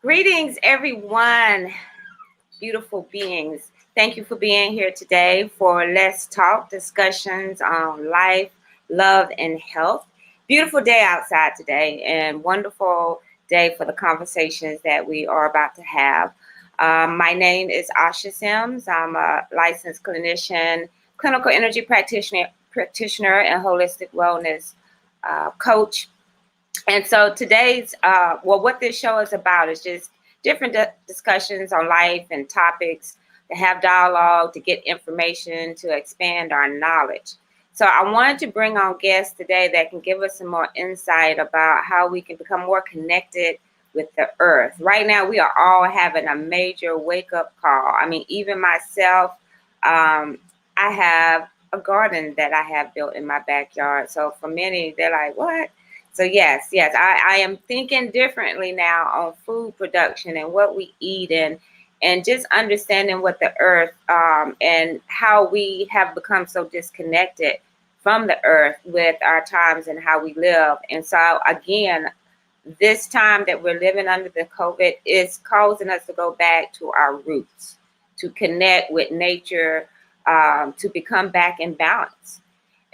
Greetings, everyone, beautiful beings. Thank you for being here today for Let's Talk discussions on life, love, and health. Beautiful day outside today, and wonderful day for the conversations that we are about to have. My name is Asha Sims. I'm a licensed clinician, clinical energy practitioner, and holistic wellness coach. And so today's, what this show is about is just different discussions on life and topics to have dialogue, to get information, to expand our knowledge. So I wanted to bring on guests today that can give us some more insight about how we can become more connected with the earth. Right now, we are all having a major wake up call. I mean, even myself, I have a garden that I have built in my backyard. So for many, they're like, what? So yes, I am thinking differently now on food production and what we eat and just understanding what the earth and how we have become so disconnected from the earth with our times and how we live. And so again, this time that we're living under the COVID is causing us to go back to our roots, to connect with nature, to become back in balance.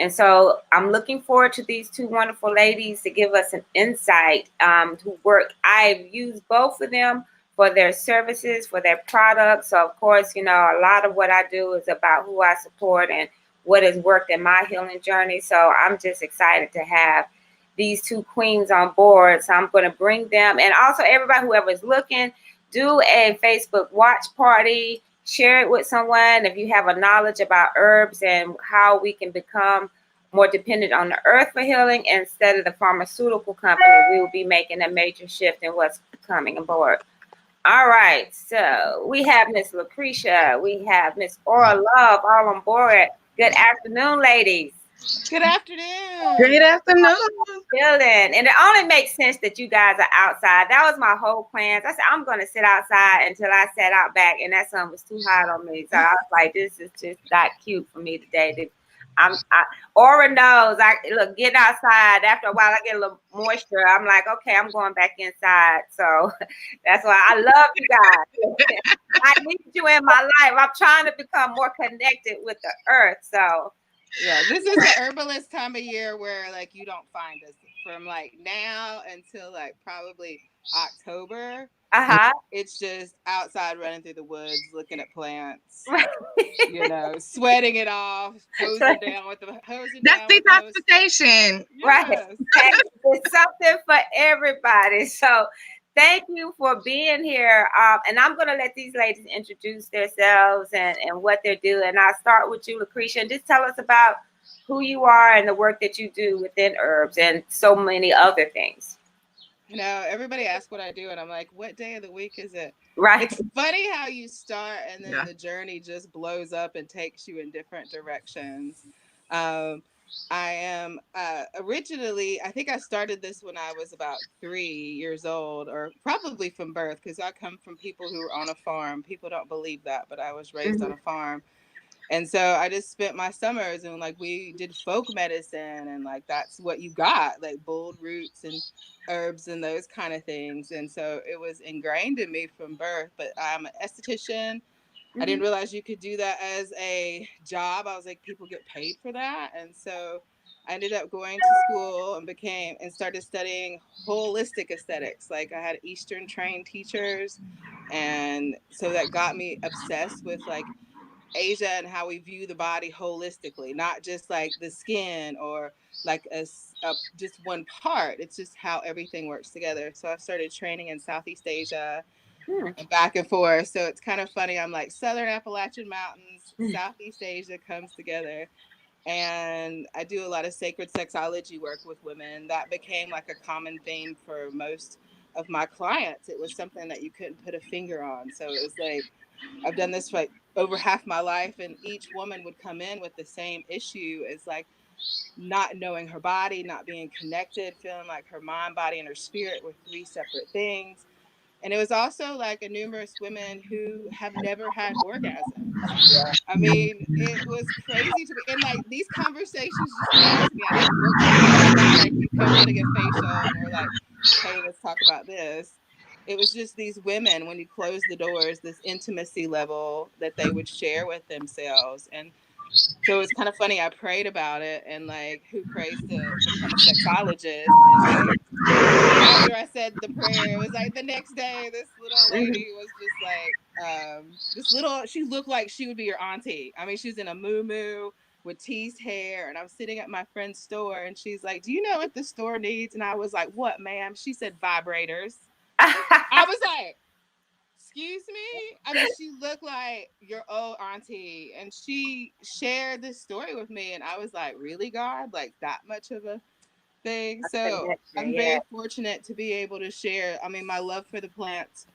And so I'm looking forward to these two wonderful ladies to give us an insight to work. I've used both of them for their services, for their products. So, of course, a lot of what I do is about who I support and what has worked in my healing journey. So I'm just excited to have these two queens on board. So I'm going to bring them, and also everybody, whoever is looking, do a Facebook watch party. Share it with someone if you have a knowledge about herbs and how we can become more dependent on the earth for healing instead of the pharmaceutical company. We will be making a major shift in what's coming aboard. All right, so we have Miss Lucretia, we have Miss Aura Love all on board. Good afternoon, ladies. Good afternoon. Great afternoon. Feeling. And it only makes sense that you guys are outside. That was my whole plan. I said, I'm going to sit outside until I sat out back, and that sun was too hot on me. So I was like, this is just not cute for me today. Aura knows. I look, getting outside after a while, I get a little moisture. I'm like, okay, I'm going back inside. So that's why I love you guys. I need you in my life. I'm trying to become more connected with the earth. So Yeah, this is the herbalist time of year where you don't find us from now until probably October. uh-huh. It's just outside running through the woods, looking at plants, Right. sweating it off, hosing down with the That's hose. detoxification. Right. Yes. It's something for everybody. So thank you for being here. And I'm going to let these ladies introduce themselves and what they're doing. I'll start with you, Lucretia, and just tell us about who you are and the work that you do within herbs and so many other things. Everybody asks what I do, and I'm like, what day of the week is it? Right. It's funny how you start and then Yeah. the journey just blows up and takes you in different directions. Um, I am originally, I think I started this when I was about 3 years old, or probably from birth, because I come from people who were on a farm. People don't believe that, but I was raised on Mhm. a farm. And so I just spent my summers and we did folk medicine and that's what you got, like bold roots and herbs and those kind of things. And so it was ingrained in me from birth, but I'm an esthetician. I didn't Mhm. realize you could do that as a job. I was like, people get paid for that. And so I ended up going to school and started studying holistic aesthetics. Like I had Eastern trained teachers. And so that got me obsessed with Asia and how we view the body holistically, not just the skin or just one part. It's just how everything works together. So I started training in Southeast Asia Mhm. and back and forth. So it's kind of funny. I'm like Southern Appalachian Mountains, Southeast Asia comes together. And I do a lot of sacred sexology work with women. That became a common theme for most of my clients. It was something that you couldn't put a finger on. So it was I've done this for over half my life, and each woman would come in with the same issue as not knowing her body, not being connected, feeling like her mind, body, and her spirit were three separate things. And it was also a numerous women who have never had orgasms. I mean, it was crazy to me. And these conversations just came to me. I didn't look for them. It's not you come in to get facial and we're like, hey, let's talk about this. it was just these women, when you close the doors, this intimacy level that they would share with themselves. And so it's kind of funny. I prayed about it, and like, who prays to become a sexologist? And like, after I said the prayer, it was like the next day, this little lady was just like, this little, she looked like she would be your auntie. I mean, she was in a muumuu with teased hair, and I was sitting at my friend's store, and she's like, "Do you know what the store needs?" And I was like, "What, ma'am?" She said, "Vibrators." I was like, "Excuse me?" I mean, she looked like your old auntie, and she shared this story with me, and I was like, "Really, God? Like that much of a thing?" So I'm Yeah. very fortunate to be able to share. I mean, my love for the plants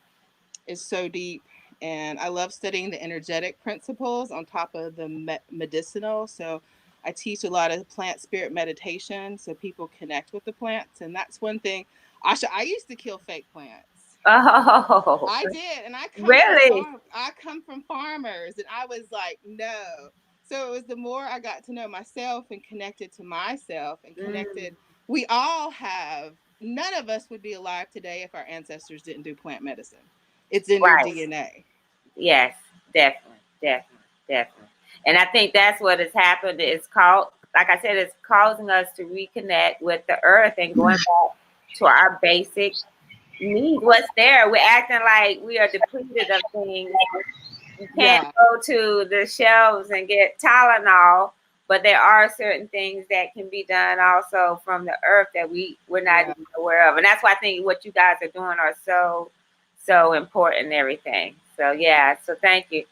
is so deep, and I love studying the energetic principles on top of the medicinal. So I teach a lot of plant spirit meditation so people connect with the plants. And that's one thing. Asha, I used to kill fake plants. Oh, I did, and really? I come from farmers, and I was like, no. So it was the more I got to know myself and connected to myself and connected. We all have. None of us would be alive today if our ancestors didn't do plant medicine. It's in your Right. DNA. Yes, definitely, definitely, definitely. And I think that's what has happened. It's called, like I said, it's causing us to reconnect with the earth and going back to our basic needs. What's there? We're acting like we are depleted of things. You can't Yeah, go to the shelves and get Tylenol, but there are certain things that can be done also from the earth that we're not yeah. even aware of. And that's why I think what you guys are doing are so important and everything. So yeah, so thank you.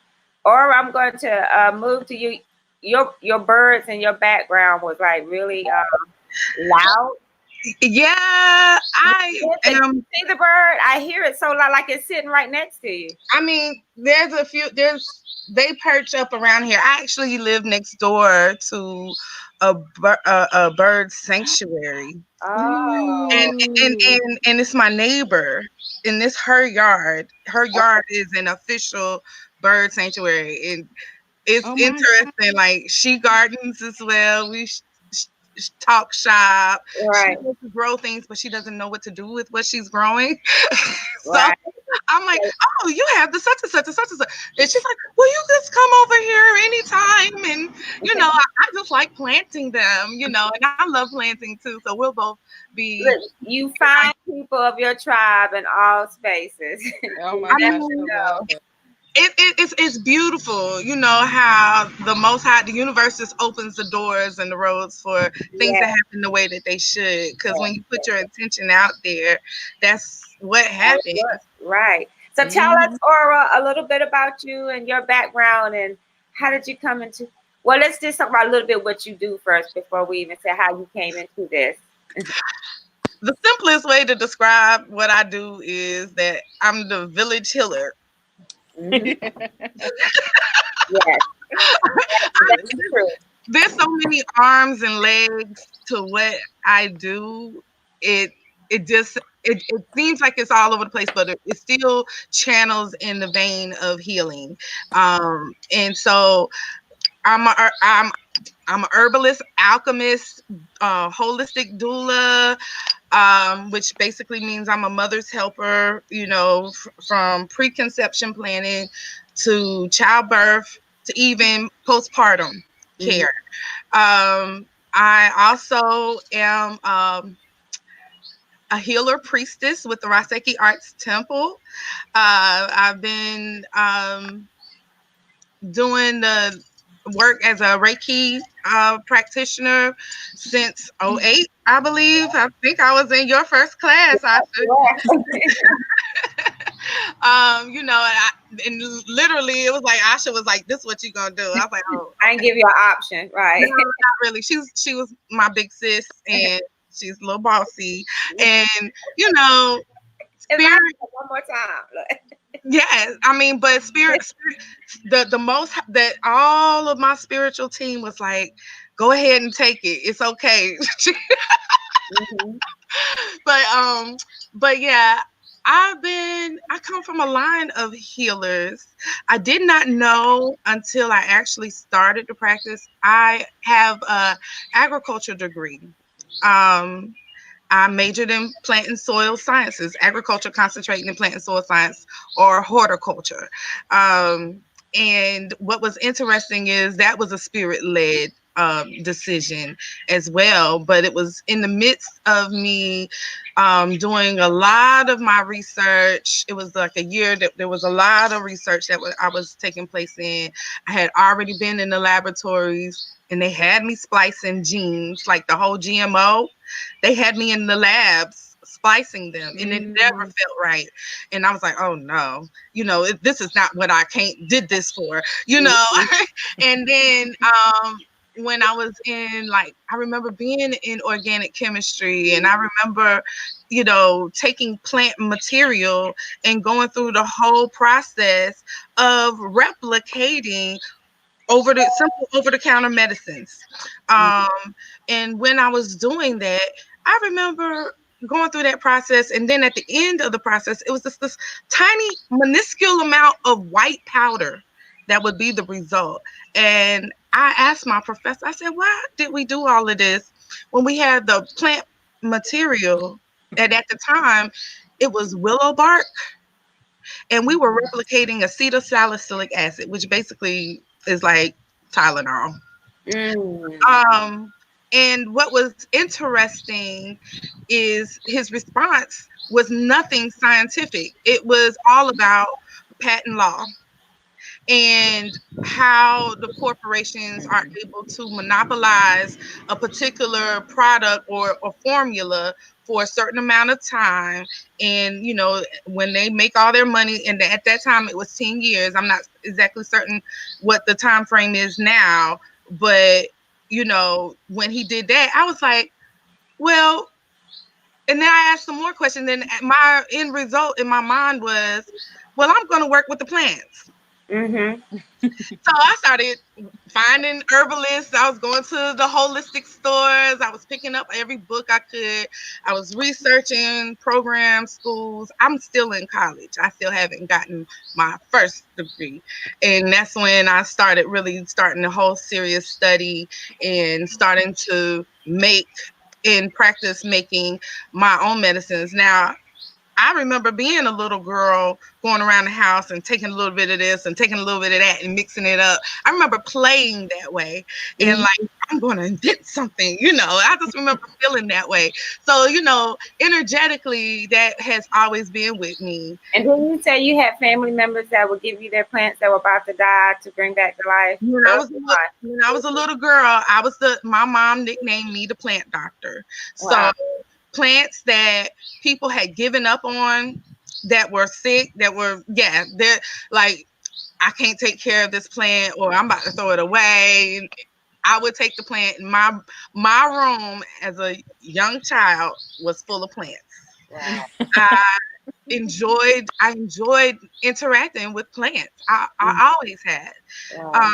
Or I'm going to move to you. Your birds and your background was like really loud. Yeah, I Can you am. see the bird? I hear it so loud, like it's sitting right next to you. I mean, there's a few. They perch up around here. I actually live next door to a bird sanctuary, and Oh, and it's my neighbor, and this her yard. Her yard is an official bird sanctuary, and it's Oh my God. interesting. Like, she gardens as well. Talk shop. She right, wants to grow things, but she doesn't know what to do with what she's growing. So right. I'm like, "Oh, you have the such and such and such and such," and she's like, "Will you just come over here anytime?" And I just like planting them, and I love planting too. So we'll both be. Look, you find people of your tribe in all spaces. Oh You my I never gosh, mean, I love know. it. it's beautiful, how the Most High, the universe, just opens the doors and the roads for things to Yeah, happen the way that they should. Because yeah, when you put your intention out there, that's what yeah. happens. Right. So tell us, Mhm. Aura, a little bit about you and your background and how did you come into. Well, let's just talk about a little bit what you do first before we even say how you came into this. The simplest way to describe what I do is that I'm the village healer. Hmm. Yes, that's true. There's so many arms and legs to what I do. It it just it seems like it's all over the place, but it still channels in the vein of healing. And so I'm a herbalist, alchemist, holistic doula, which basically means I'm a mother's helper, from preconception planning to childbirth to even postpartum Mhm. care. I also am a healer priestess with the Raseki Arts Temple. I've been doing the work as a Reiki practitioner since '08, I believe. I think I was in your first class, Asha. Yeah. And literally it was like Asha was like, "This is what you gonna do." I was like, "Oh, I didn't okay." give you an option, No, right? not really. She was my big sis, and she's a little bossy, and you know, If I spirit. one more time, look. Yes, I mean, but spirit, the most that all of my spiritual team was like, "Go ahead and take it. It's okay." Mhm. but but yeah, I come from a line of healers. I did not know until I actually started to practice. I have a agriculture degree. Um I majored in plant and soil sciences, agriculture concentrating in plant and soil science, or horticulture. Um, and what was interesting is that was a spirit-led decision as well. But it was in the midst of me doing a lot of my research. It was like a year that there was a lot of research that I was taking place in. I had already been in the laboratories, and they had me splicing genes, like the whole GMO. They had me in the labs splicing them, and it never felt right. And I was like, oh no, this is not what I did this for, And then when I was in, like, I remember being in organic chemistry, and I remember, taking plant material and going through the whole process of replicating simple over the counter medicines. And when I was doing that, I remember going through that process, and then at the end of the process, it was just this tiny minuscule amount of white powder that would be the result. And I asked my professor, I said, why did we do all of this when we had the plant material? And at the time, it was willow bark, and we were replicating acetylsalicylic acid, which basically is like Tylenol. And what was interesting is his response was nothing scientific. It was all about patent law and how the corporations are able to monopolize a particular product or formula for a certain amount of time. And, when they make all their money, and at that time it was 10 years. I'm not exactly certain what the time frame is now, but, when he did that, I was like, well, and then I asked some more questions, and my end result in my mind was, well, I'm going to work with the plants. So I started finding herbalists. I was going to the holistic stores. I was picking up every book I could. I was researching programs, schools. I'm still in college. I still haven't gotten my first degree. And that's when I started starting the whole serious study and starting to make and practice making my own medicines. Now, I remember being a little girl going around the house and taking a little bit of this and taking a little bit of that and mixing it up. I remember playing that way and like, I'm going to invent something, I just remember feeling that way. So, energetically, that has always been with me. And then you say you had family members that would give you their plants that were about to die to bring back to life? When I was a little girl, my mom nicknamed me the plant doctor. Wow. So plants that people had given up on, that were sick, they're like, I can't take care of this plant, or I'm about to throw it away. I would take the plant. My room as a young child was full of plants. Wow. I enjoyed interacting with plants. I always had. Wow.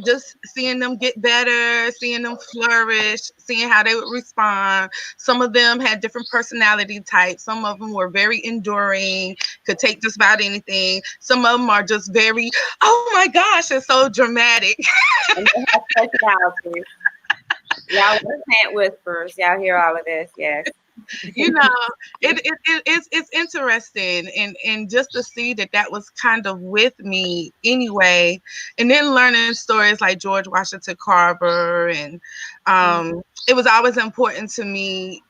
Just seeing them get better, seeing them flourish, seeing how they would respond. Some of them had different personality types. Some of them were very enduring, could take just about anything. Some of them are just very, oh my gosh, it's so dramatic. And they have personalities. Y'all are plant whisperers. Y'all hear all of this, yes. It's interesting, and just to see that was kind of with me anyway, and then learning stories like George Washington Carver, and it was always important to me,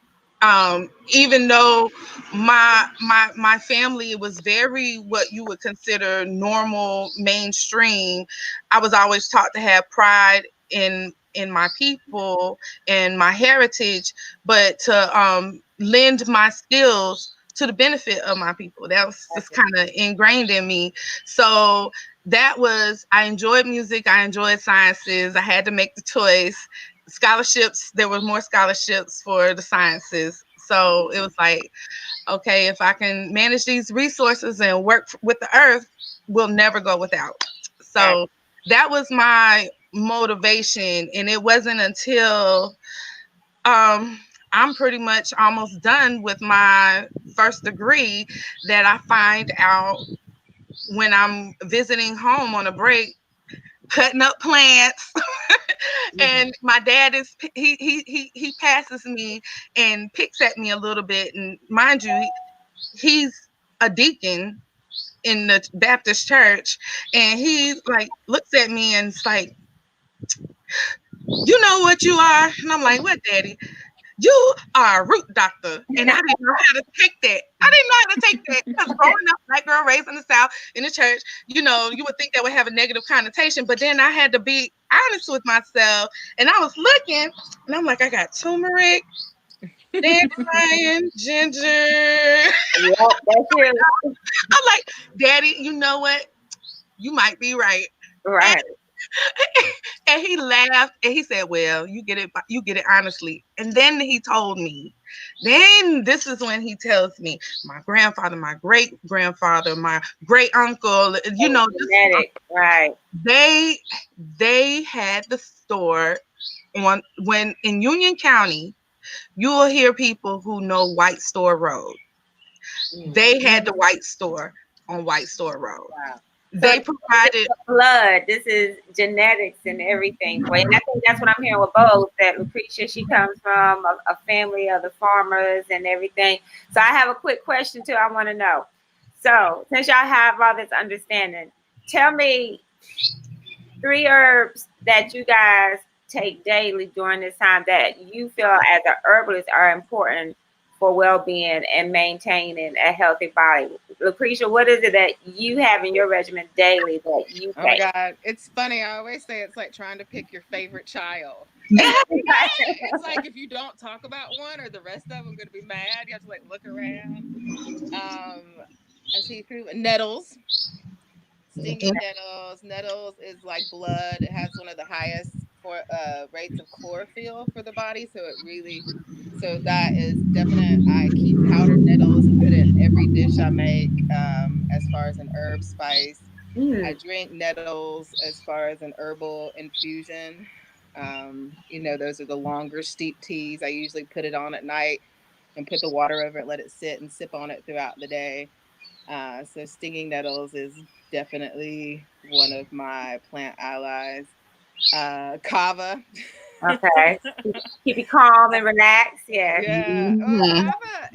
even though my family was very what you would consider normal, mainstream. I was always taught to have pride in my people and my heritage, but to lend my skills to the benefit of my people. That was just kind of ingrained in me. So I enjoyed music, I enjoyed sciences. I had to make the choice. Scholarships, there were more scholarships for the sciences. So it was like, okay, if I can manage these resources and work with the earth, we'll never go without. So that was my motivation. And it wasn't until I'm pretty much almost done with my first degree that I find out, when I'm visiting home on a break, cutting up plants And my dad is he passes me and picks at me a little bit. And mind you, he's a deacon in the Baptist church, and he like looks at me and it's like, you know what you are? And I'm like, what, Daddy? You are a root doctor. And I didn't know how to take that. I didn't know how to take that because growing up, black girl raised in the South, in the church, you know, you would think that would have a negative connotation. But then I had to be honest with myself. And I was looking, and I'm like, I got turmeric, dandelion, ginger. Yep, that's it. I'm like, Daddy, you know what? You might be right. Right. And he laughed and he said, well, you get it honestly. And then he told me, then this is when he tells me, my grandfather, my great grandfather, my great uncle, you know, Genetic, right. they had the store on when in Union County. You will hear people who know White Store Road. They had the White Store on White Store Road. Wow. They So provided blood. This is genetics and everything. Boy. And I think that's what I'm hearing with both. That Lucretia, she comes from a family of the farmers and everything. So I have a quick question too. I want to know. So since y'all have all this understanding, tell me 3 herbs that you guys take daily during this time that you feel as an herbalist are important for well-being and maintaining a healthy body. Lucretia, what is it that you have in your regimen daily that you Oh my take? God. It's funny. I always say it's like trying to pick your favorite child. yeah. It's like if you don't talk about one or the rest of them going to be mad. You have to like look around. I see through nettles. Stinging nettles. Nettles is like blood. It has one of the highest rates of chlorophyll for the body. So that is definite. I keep powdered nettles and put it in every dish I make as far as an herb spice. I drink nettles as far as an herbal infusion. Those are the longer steep teas. I usually put it on at night and put the water over it, let it sit and sip on it throughout the day. So stinging nettles is definitely one of my plant allies. Kava. Okay. Keep you calm and relaxed. Yeah. Yeah. Well, kava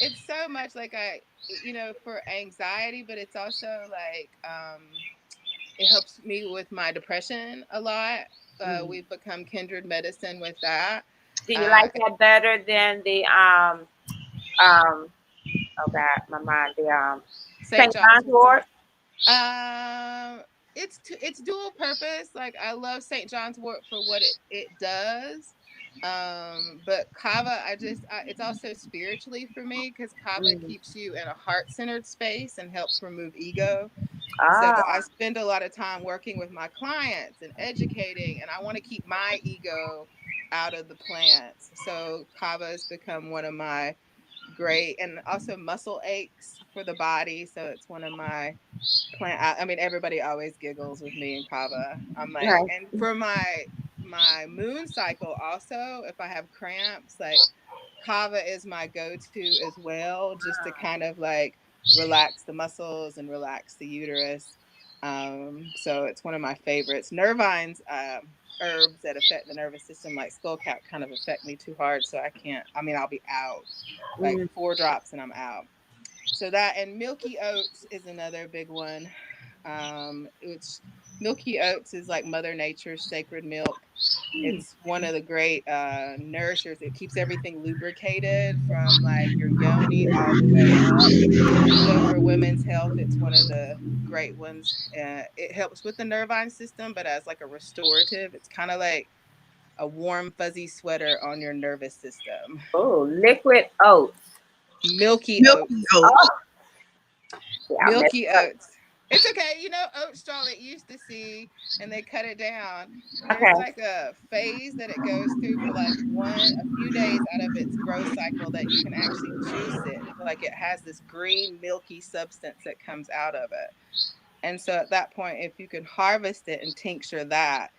it's so much like for anxiety, but it's also like it helps me with my depression a lot. We've become kindred medicine with that. Do you like that better than the oh God, my mind, the St. St. John's John's wort? It's dual purpose. Like I love St. John's wort for what it does. But kava, it's also spiritually for me because kava keeps you in a heart-centered space and helps remove ego. So I spend a lot of time working with my clients and educating, and I want to keep my ego out of the plants. So kava has become one of my great, and also muscle aches for the body. So it's one of my plant. I mean, everybody always giggles with me and kava. I'm like, Right. and for my moon cycle also, if I have cramps, like kava is my go-to as well, just to kind of like relax the muscles and relax the uterus. So it's one of my favorites. Nervines, herbs that affect the nervous system, like skullcap, kind of affect me too hard, so I can't. I mean, I'll be out like 4 drops and I'm out. So that, and milky oats is another big one. Which milky oats is like Mother Nature's sacred milk. It's one of the great nourishers. It keeps everything lubricated from like your yoni all the way up. So for women's health, it's one of the great ones. It helps with the nervine system, but as like a restorative, it's kind of like a warm, fuzzy sweater on your nervous system. Oh, liquid oats. Milky oats. Oh. Yeah, Milky oats. It's okay. Oat straw that you used to see and they cut it down. There's like a phase that it goes through for like a few days out of its growth cycle that you can actually juice it. Like it has this green milky substance that comes out of it. And so at that point, if you can harvest it and tincture that,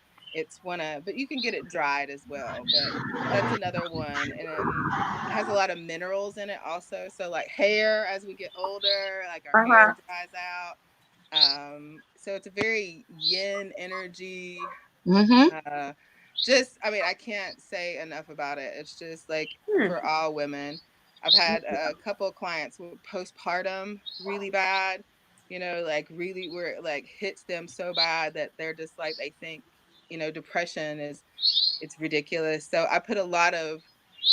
but you can get it dried as well. But that's another one. And then it has a lot of minerals in it also. So like hair, as we get older, like our hair dries out. So it's a very yin energy. just, I mean, I can't say enough about it. It's just like for all women. I've had a couple of clients with postpartum really bad, you know, like really where it like hits them so bad that they're just like, they think, you know, depression is, it's ridiculous. So I put a lot of,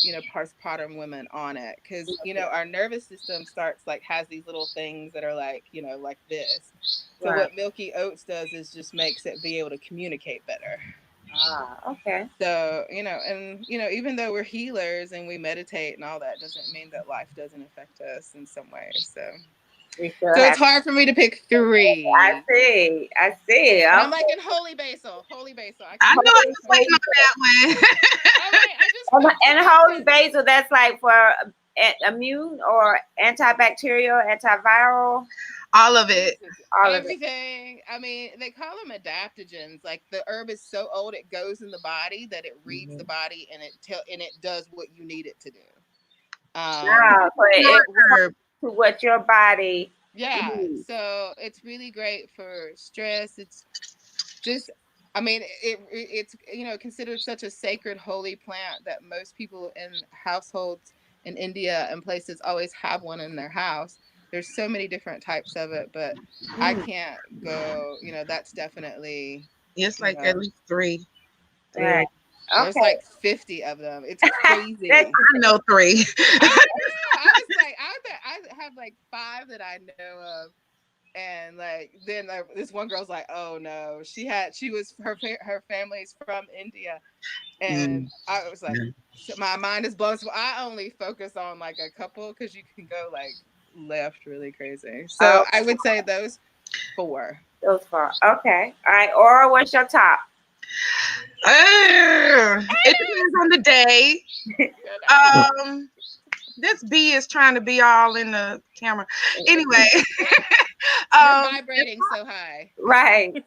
you know, postpartum women on it because, you know, our nervous system starts like has these little things that are like, you know, like this. So Right. what Milky Oats does is just makes it be able to communicate better. Okay. So, you know, and, you know, even though we're healers and we meditate and all that, doesn't mean that life doesn't affect us in some way. So it's hard for me to pick three. I see. And Okay. I'm like in holy basil. I knew I was waiting on that one. I'm like, And holy basil, that's like for immune or antibacterial, antiviral. All of it. Everything. I mean, they call them adaptogens. Like the herb is so old, it goes in the body that it reads the body and it does what you need it to do. To what your body. Needs. So it's really great for stress. It's just, I mean, it's, you know, considered such a sacred holy plant that most people in households in India and places always have one in their house. There's so many different types of it, but I can't go, you know, that's definitely, it's like at least three. Right. There's like 50 of them. It's crazy. I know 3. I was like, I have like 5 that I know of. And like then this one girl's like, oh no, her family's from India, and I was like, so my mind is blown. So I only focus on like a couple because you can go like left really crazy. So I would say those 4. Those 4. Okay. All right. Or what's your top? It depends on the day. This bee is trying to be all in the camera. Anyway. You're vibrating so high. Right.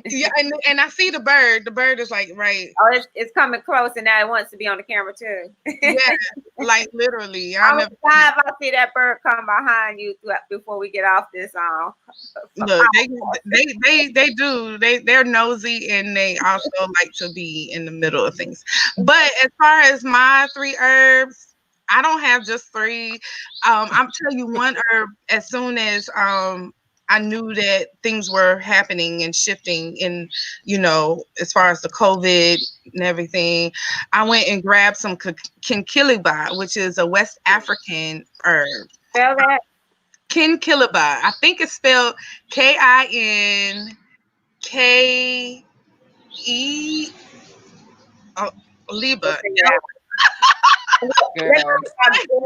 Yeah, and I see the bird. The bird is like right. Oh, it's coming close, and now it wants to be on the camera too. Yeah, like literally. I see that bird come behind you before we get off this. Look, they do. They're nosy, and they also like to be in the middle of things. But as far as my 3 herbs, I don't have just 3. I'll tell you one herb. As soon as I knew that things were happening and shifting in, you know, as far as the COVID and everything, I went and grabbed some kinkiliba, which is a West African herb. Spell that? Kinkiliba. I think it's spelled Kinke. Liba. Girl,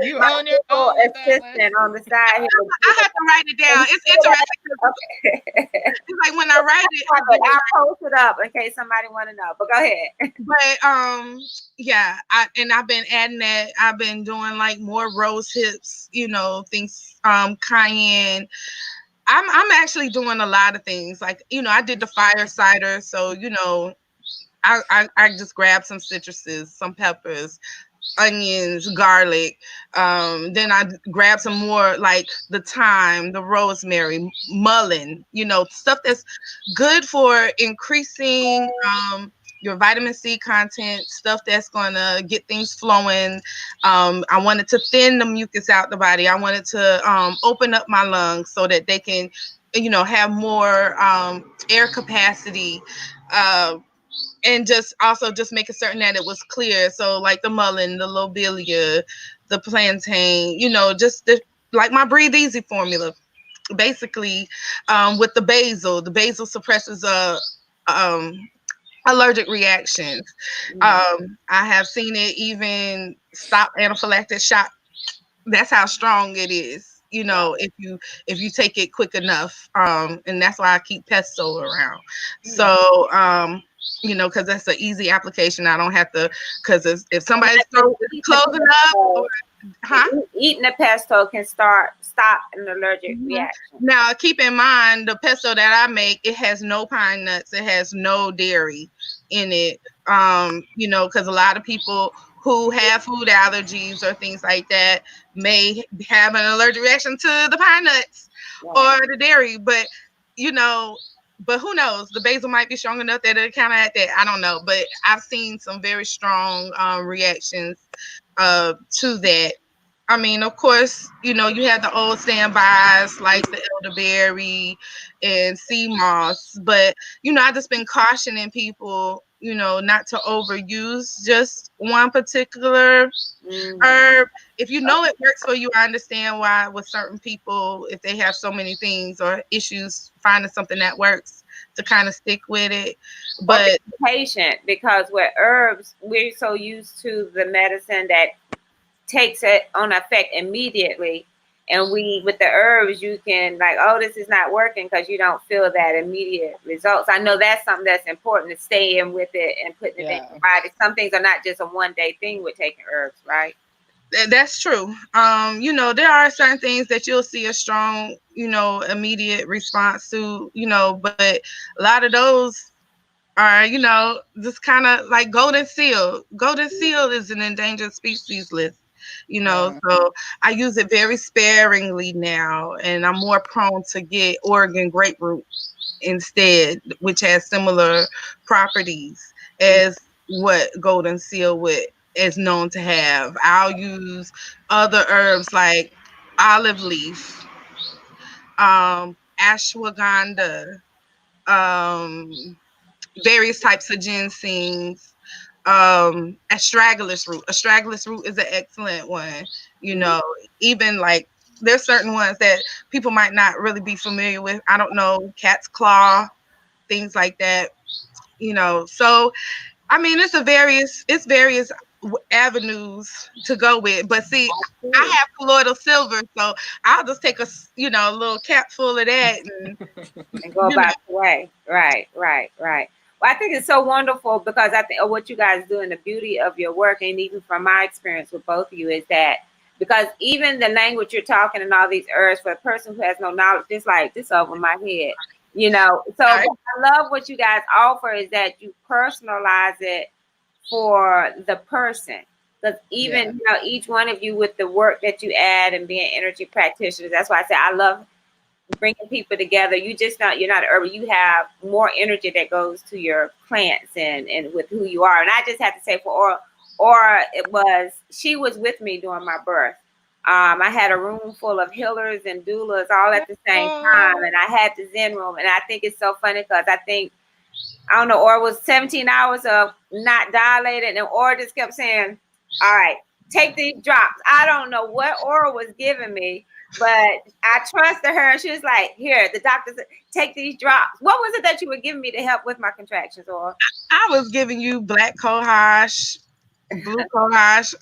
you own your own assistant on the side here. I have to write it down. It's interesting. It's like when I write it, I'll post it up in case somebody want to know. But go ahead. But yeah, I've been adding that. I've been doing like more rose hips, you know, things, cayenne. I'm actually doing a lot of things. Like, you know, I did the fire cider, so you know, I just grabbed some citruses, some peppers, onions, garlic. Then I grabbed some more like the thyme, the rosemary, mullein, you know, stuff that's good for increasing your vitamin C content, stuff that's going to get things flowing. I wanted to thin the mucus out the body. I wanted to open up my lungs so that they can, you know, have more air capacity. And just making certain that it was clear. So like the mullein, the lobelia, the plantain, you know, like my Breathe Easy formula, basically, with the basil suppresses allergic reactions. I have seen it even stop anaphylactic shock. That's how strong it is, you know, if you take it quick enough. And that's why I keep pesto around. So you know, because that's an easy application. I don't have to, because if somebody's closing up, eating the pesto can stop an allergic reaction. Now, keep in mind, the pesto that I make, it has no pine nuts, it has no dairy in it. You know, because a lot of people who have food allergies or things like that may have an allergic reaction to the pine nuts or the dairy, but you know, but who knows? The basil might be strong enough that it kind of at that. I don't know, but I've seen some very strong reactions to that. I mean, of course, you know, you have the old standbys like the elderberry and sea moss, but you know, I just been cautioning people, you know, not to overuse just one particular herb. If you know it works for you, I understand why with certain people, if they have so many things or issues, finding something that works to kind of stick with it. Or But be patient, because with herbs, we're so used to the medicine that takes it on effect immediately. And we, with the herbs, you can like, oh, this is not working because you don't feel that immediate results. I know that's something that's important to stay in with it and putting it in your body. Some things are not just a one day thing with taking herbs, right? that's true. You know, there are certain things that you'll see a strong, you know, immediate response to, you know, but a lot of those are, you know, just kind of like golden seal. Golden seal is an endangered species list, you know, so I use it very sparingly now, and I'm more prone to get Oregon grapefruit instead, which has similar properties as what golden seal would is known to have. I'll use other herbs like olive leaf, ashwagandha, um, various types of ginsengs, astragalus root. Astragalus root is an excellent one. You know, even like there's certain ones that people might not really be familiar with. I don't know, cat's claw, things like that. You know, so I mean, it's various avenues to go with. But see, I have colloidal silver, so I'll just take a little cap full of that and Go you know. about the way. Right, right, right. Well, I think it's so wonderful because I think what you guys do and the beauty of your work, and even from my experience with both of you, is that because even the language you're talking and all these herbs for a person who has no knowledge, just like this over my head, you know. So Right. I love what you guys offer is that you personalize it for the person. Because even you know, each one of you with the work that you add and being energy practitioners, that's why I say I love bringing people together. You're not urban. You have more energy that goes to your plants and with who you are. And I just have to say for Aura, she was with me during my birth. I had a room full of healers and doulas all at the same time, and I had the Zen room. And I think it's so funny because I don't know, Aura was 17 hours of not dilated, and Aura just kept saying, "All right, take these drops." I don't know what Aura was giving me, but I trusted her, and she was like, "Here, the doctor said, take these drops." What was it that you were giving me to help with my contractions, Aura? I was giving you black cohosh, blue cohosh.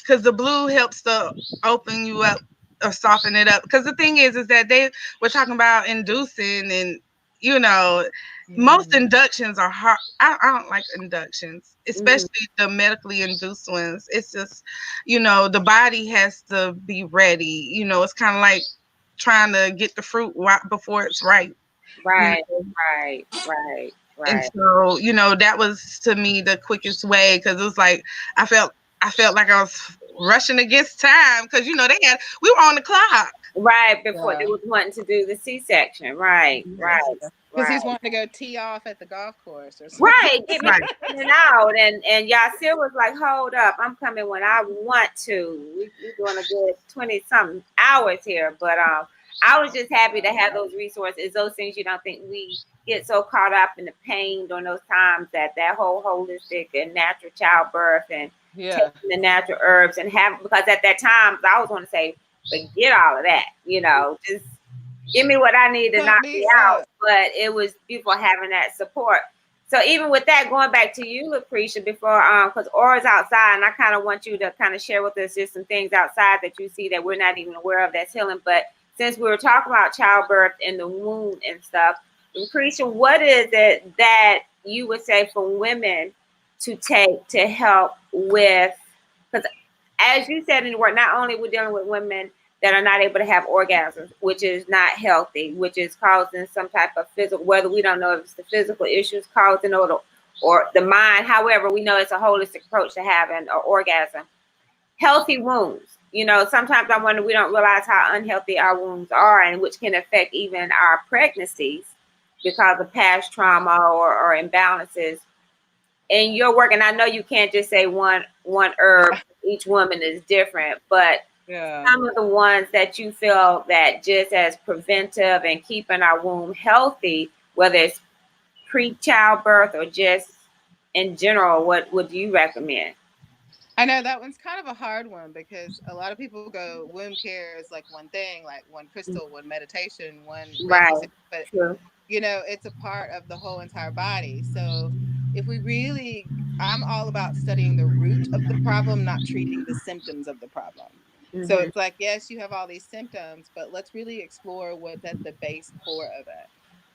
Because the blue helps to open you up or soften it up. Because the thing is that they were talking about inducing, and you know, most inductions are hard. I don't like inductions, especially the medically induced ones. It's just, you know, the body has to be ready. You know, it's kind of like trying to get the fruit right before it's ripe. Right, You know? right, right, And right. so, you know, that was to me the quickest way because it was like I felt like I was rushing against time because you know we were on the clock. Right before they was wanting to do the C-section. Right, right, Because he's right. wanting to go tee off at the golf course or something. Right, get me Right. in and out, and Yasir was like, "Hold up, I'm coming when I want to." We're doing a good 20 something hours here, but I was just happy to have those resources, those things you don't think we get so caught up in the pain during those times that whole holistic and natural childbirth and taking the natural herbs and have because at that time I was going to say forget all of that, you know, just give me what I need to knock me out. But it was beautiful having that support. So even with that, going back to you, Lucretia, before because Aura's outside, and I kind of want you to kind of share with us just some things outside that you see that we're not even aware of that's healing. But since we were talking about childbirth and the womb and stuff, Lucretia, what is it that you would say for women to take to help with? Because as you said in the word, not only we're dealing with women that are not able to have orgasms, which is not healthy, which is causing some type of physical, whether we don't know if it's the physical issues causing or the mind. However, we know it's a holistic approach to having an orgasm. Healthy wounds. You know, sometimes I wonder we don't realize how unhealthy our wounds are and which can affect even our pregnancies. because of past trauma or imbalances in your work. And I know you can't just say one herb, each woman is different, but Yeah. some of the ones that you feel that just as preventive and keeping our womb healthy, whether it's pre-childbirth or just in general, what would you recommend? I know that one's kind of a hard one because a lot of people go womb care is like one thing, like one crystal, one meditation, one Reiki, Right. but True. you know, it's a part of the whole entire body. So if we really, I'm all about studying the root of the problem, not treating the symptoms of the problem. So Mm-hmm. it's like, yes, you have all these symptoms, but let's really explore what's at the base core of it.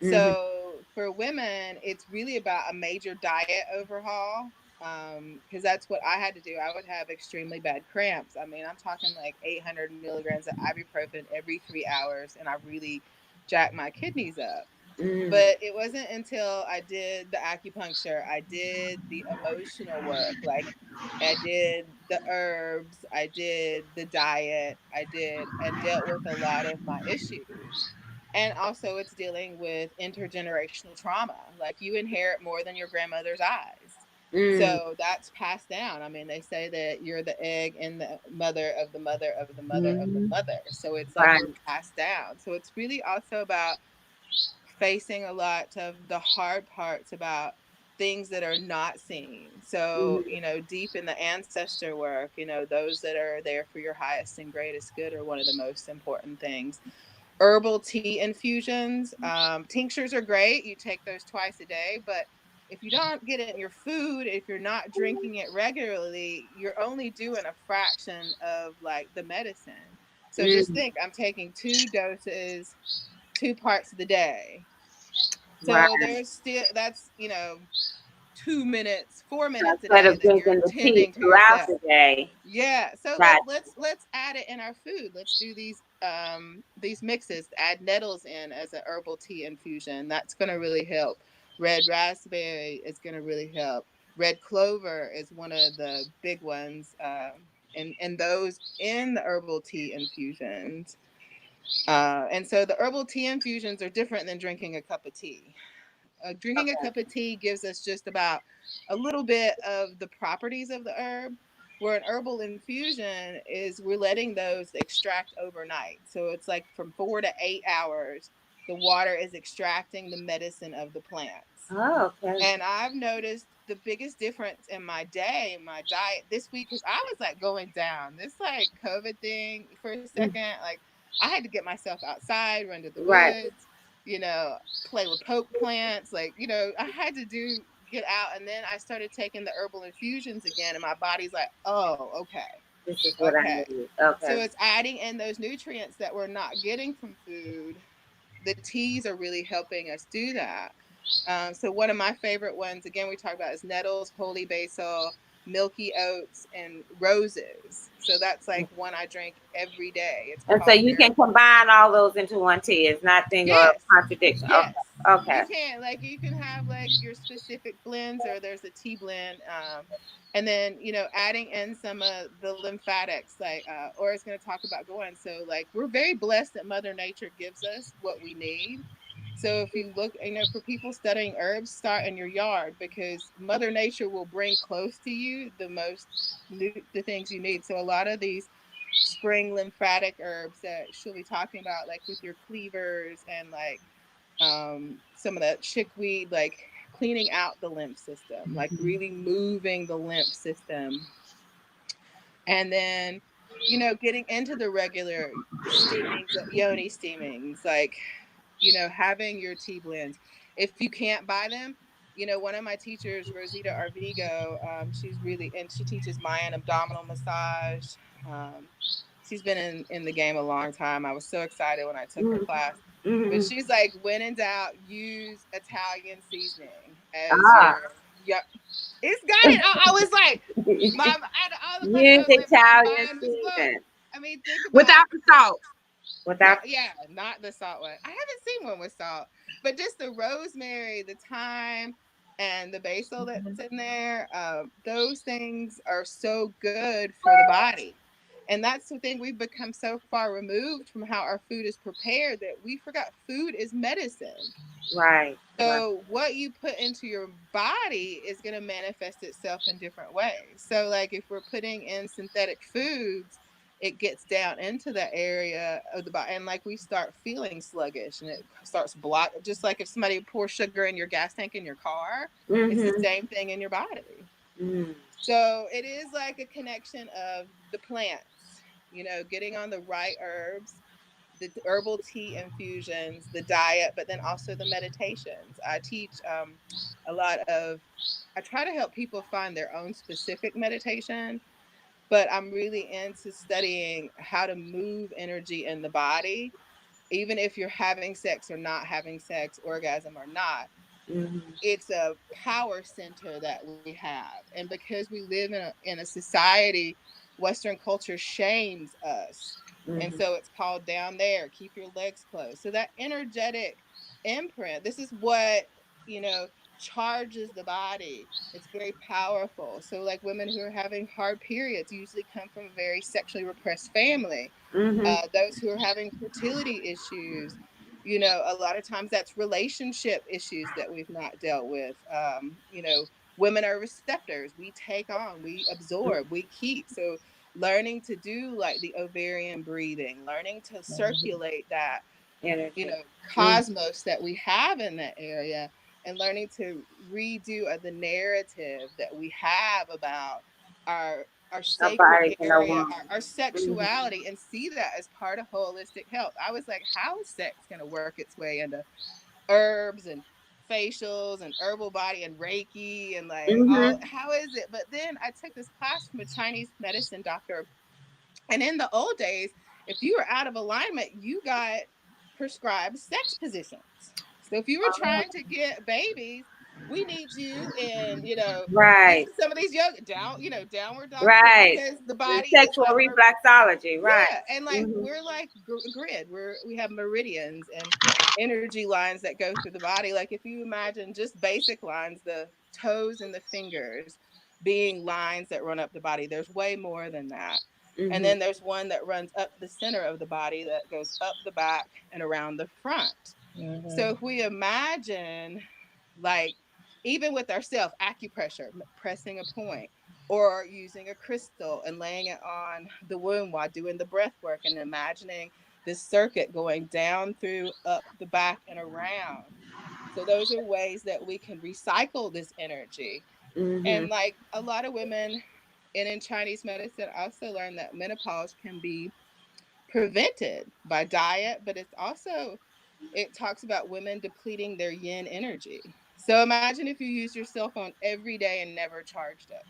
Mm-hmm. So for women, it's really about a major diet overhaul. Because that's what I had to do. I would have extremely bad cramps. I mean, I'm talking like 800 milligrams of ibuprofen every 3 hours, and I really jacked my kidneys up. Mm-hmm. But it wasn't until I did the acupuncture, I did the emotional work, like I did the herbs, I did the diet, I did and dealt with a lot of my issues. And also, it's dealing with intergenerational trauma. Like you inherit more than your grandmother's eyes. Mm-hmm. So that's passed down. I mean, they say that you're the egg in the mother of the mother of the mother of the Mm-hmm. mother. So it's like Right. we're passed down. So it's really also about facing a lot of the hard parts about things that are not seen. So, Mm-hmm. you know, deep in the ancestor work, you know, those that are there for your highest and greatest good are one of the most important things. Herbal tea infusions, tinctures are great. You take those twice a day, but if you don't get it in your food, if you're not drinking it regularly, you're only doing a fraction of like the medicine. So just Mm-hmm. think, I'm taking 2 doses, 2 parts of the day. So Right. there's still, that's, you know, 2 minutes, 4 minutes a Instead day of that you're drinking the tea attending to throughout yourself. the day. Yeah. So Right. let's add it in our food. Let's do these mixes. Add nettles in as a herbal tea infusion. That's gonna really help. Red raspberry is gonna really help. Red clover is one of the big ones. And those in the herbal tea infusions. And so the herbal tea infusions are different than drinking a cup of tea. Drinking a cup of tea gives us just about a little bit of the properties of the herb, where an herbal infusion is we're letting those extract overnight. So it's like from 4 to 8 hours, the water is extracting the medicine of the plants. Oh, okay. And I've noticed the biggest difference in my day, my diet this week, because I was like going down this like COVID thing for a Mm. second. Like I had to get myself outside, run to the Right. woods, you know, play with poke plants. Like, you know, I had to get out. And then I started taking the herbal infusions again. And my body's like, oh, okay. This is what I Okay. need. So Okay. it's adding in those nutrients that we're not getting from food. The teas are really helping us do that. So one of my favorite ones, again, we talk about is nettles, holy basil, milky oats, and roses. So that's like one I drink every day. It's And so called you can miracle. combine all those into one tea. It's nothing or Yes, contradiction. Okay. yes. Okay. You can like you can have like your specific blends, or there's a tea blend, and then you know adding in some of the lymphatics, like or it's going to talk about going. So like we're very blessed that Mother Nature gives us what we need. So if you look, you know, for people studying herbs, start in your yard because Mother Nature will bring close to you the things you need. So a lot of these spring lymphatic herbs that she'll be talking about, like with your cleavers and like some of that chickweed, like cleaning out the lymph system, like really moving the lymph system. And then, you know, getting into the regular steamings, yoni steamings, like, you know, having your tea blends. If you can't buy them, you know, one of my teachers, Rosita Arvigo, she's really, and she teaches Mayan abdominal massage. Um, she's been in the game a long time. I was so excited when I took her class. But Mm-hmm. she's like, when in doubt, use Italian seasoning as Ah. your, yeah, it's got it. I was like, out of all the questions, I Use was like, my Italian mind was blown. season I mean, think about without the salt. not, without. yeah, not the salt one. I haven't seen one with salt, but just the rosemary, the thyme, and the basil that's in there. Those things are so good for the body. And that's the thing, we've become so far removed from how our food is prepared that we forgot food is medicine. Right. So what you put into your body is going to manifest itself in different ways. So like if we're putting in synthetic foods, it gets down into the area of the body, and like we start feeling sluggish, and it starts block. Just like if somebody pours sugar in your gas tank in your car, it's the same thing in your body. So it is like a connection of the plants, you know, getting on the right herbs, the herbal tea infusions, the diet, but then also the meditations. I teach a lot of, I try to help people find their own specific meditation, but I'm really into studying how to move energy in the body, even if you're having sex or not having sex, orgasm or not. It's a power center that we have. And because we live in a society, Western culture shames us. And so it's called down there, keep your legs closed. So that energetic imprint, this is what, you know, charges the body. It's very powerful. So like women who are having hard periods usually come from a very sexually repressed family. Those who are having fertility issues, you know, a lot of times that's relationship issues that we've not dealt with. You know, women are receptors. We take on, we absorb, we keep. So learning to do like the ovarian breathing, learning to circulate that, you know, cosmos that we have in that area, and learning to redo the narrative that we have about our sacred area, our sexuality, and see that as part of holistic health. I was like, how is sex going to work its way into herbs and facials and herbal body and Reiki and like all, how is it? But then I took this class from a Chinese medicine doctor, and in the old days, if you were out of alignment, you got prescribed sex positions. So if you were trying to get babies, we need you in, you know, Right. some of these yoga down, you know, downward dog, Right. because the body is Sexual like reflexology. Right. yeah, and like we're like grid. We have meridians and energy lines that go through the body. Like if you imagine just basic lines, the toes and the fingers being lines that run up the body. There's way more than that. And then there's one that runs up the center of the body that goes up the back and around the front. So if we imagine, like, even with ourselves, acupressure, pressing a point, or using a crystal and laying it on the wound while doing the breath work and imagining this circuit going down through, up the back, and around. So those are ways that we can recycle this energy. And like a lot of women, and in Chinese medicine, also learned that menopause can be prevented by diet, but it's also, it talks about women depleting their yin energy. So imagine if you use your cell phone every day and never charged it.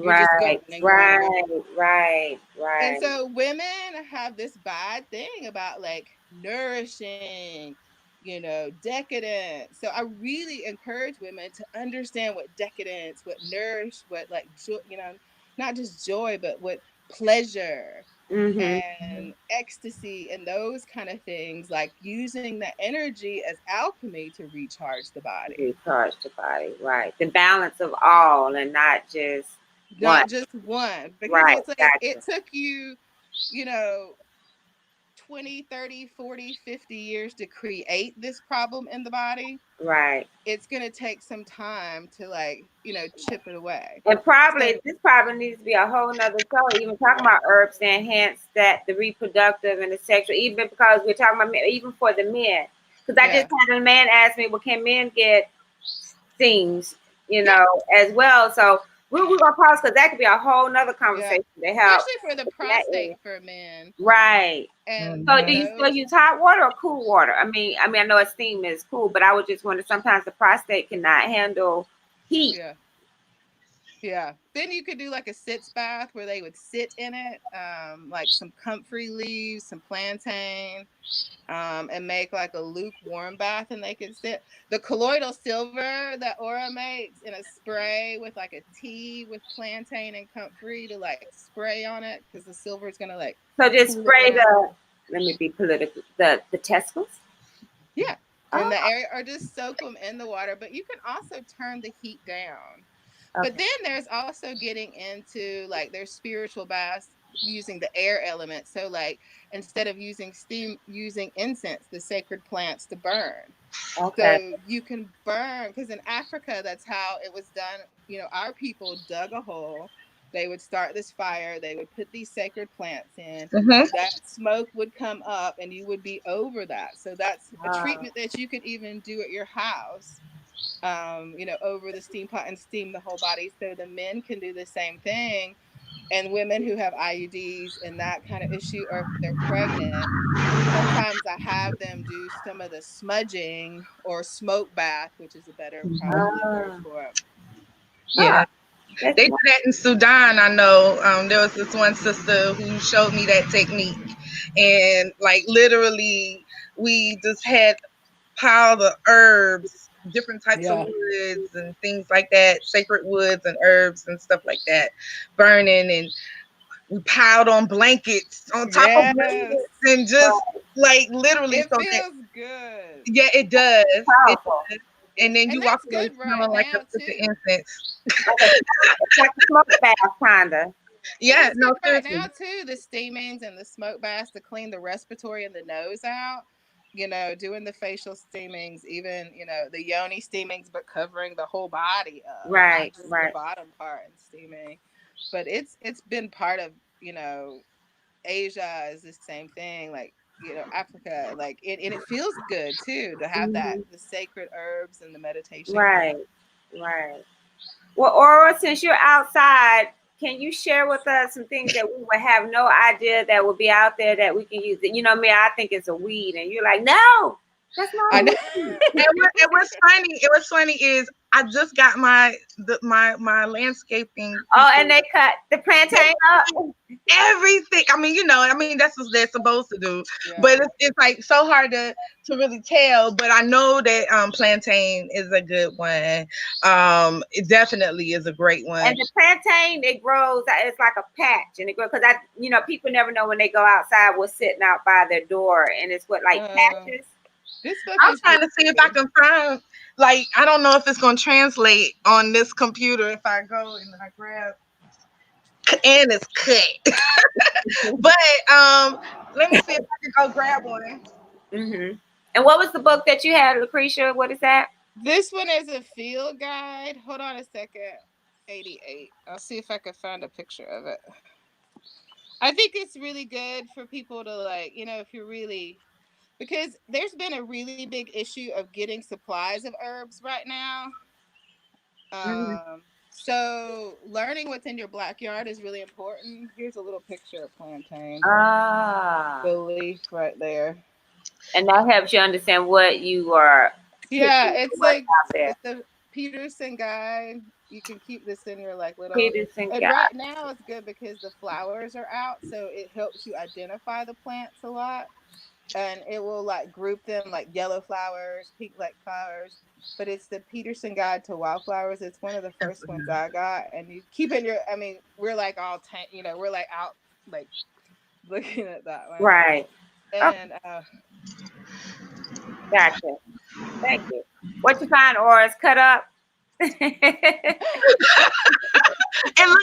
You're just going Right. and going and Right. going. Right. And Right. so women have this bad thing about like nourishing, you know, decadence. So I really encourage women to understand what decadence, what nourish, what like joy, you know, not just joy, but what pleasure and ecstasy and those kind of things, like using the energy as alchemy to recharge the body. Recharge the body. Right. The balance of all and not just one. Not just one, because Right. it's like it Gotcha. took you, you know, 20, 30, 40, 50 years to create this problem in the body. Right. It's going to take some time to like, you know, chip it away. And So, probably this probably needs to be a whole nother show, even talking about herbs to enhance that the reproductive and the sexual, even because we're talking about even for the men. Because I yeah. just had a man ask me, well, can men get steams, you Yeah. know, as well? So we're gonna pause because that could be a whole nother Yeah. conversation to help. Especially for the in that area. prostate for men. Right. And So do you still those, use hot water or cool water? I know a steam is cool, but I would just wonder sometimes the prostate cannot handle heat. yeah. Yeah. Then you could do like a sitz bath where they would sit in it, like some comfrey leaves, some plantain, and make like a lukewarm bath, and they could sit. The colloidal silver that Aura makes in a spray with like a tea with plantain and comfrey to like spray on it, because the silver is gonna like So just cool it spray down. let me be political, the testicles. Yeah. In Oh, the area, or just soak them in the water, but you can also turn the heat down. But okay. then there's also getting into like there's spiritual baths. using the air element. So like instead of using steam, using incense, the sacred plants to burn. Okay. So you can burn, because in Africa, that's how it was done. You know, our people dug a hole. They would start this fire. They would put these sacred plants in. Mm-hmm. That smoke would come up, and you would be over that. So that's a Oh, treatment that you could even do at your house. You know, over the steam pot and steam the whole body. So the men can do the same thing, and women who have IUDs and that kind of issue, or if they're pregnant, sometimes I have them do some of the smudging or smoke bath, which is a better probably word oh, for it. oh, Yeah. that's They do that in Sudan. I know. There was this one sister who showed me that technique, and like literally, we just had piled of herbs, different types of Yeah. woods and things like that, sacred woods and herbs and stuff like that, burning, and we piled on blankets on top of Yes. blankets and just like literally It so that feels good. yeah, it does. It powerful. does. And then And you walk that's away good right smelling like a now stick too. of incense. It's like a smoke bath, kinda. And Yeah, that's no, good right seriously. now too. The steamings and the smoke baths to clean the respiratory and the nose out. You know, doing the facial steamings, even, you know, the yoni steamings, but covering the whole body up, not Right, just the right. bottom part and steaming. But it's been part of, you know, Asia is the same thing, like, you know, Africa, like it, and it feels good too to have that, Hmm. the sacred herbs and the meditation Right, going. right. Well, Aura, since you're outside, can you share with us some things that we would have no idea that would be out there that we can use? You know me, I think it's a weed, and you're like, no, that's not I a know. weed. And what's funny, is I just got my landscaping Oh, people. and they cut the plantain up. Everything. I mean, that's what they're supposed to do. But Yeah. it's like so hard to really tell. But I know that plantain is a good one. It definitely is a great one. And the plantain, it grows. It's like a patch, and it grows because people never know when they go outside what's sitting out by their door, and it's what like Uh, patches. this book I'm is trying really to see if I good. can find, like, I don't know if it's gonna translate on this computer if I go and I grab and it's cut. But let me see if I can go grab one. Hmm. And what was the book that you had, Lucretia? What is that? This one is a field guide. Hold on a second. 88. I'll see if I can find a picture of it. I think it's really good for people to, like, you know, if you're really, because there's been a really big issue of getting supplies of herbs right now. Hmm. So learning what's in your backyard is really important. Here's a little picture of plantain, Ah, the leaf right there. and that helps you understand what you are Yeah, picking, it's what's like out there. it's the Peterson guide. You can keep this in your like little. Peterson And guy. right now it's good because the flowers are out, so it helps you identify the plants a lot, and it will like group them like yellow flowers, pink like flowers. But it's the Peterson Guide to Wildflowers. It's one of the first ones I got, and you keep in your. I mean, we're like all you know, we're like out like looking at that one, Right. Oh, and gotcha. Thank you. What you find, or is cut up? And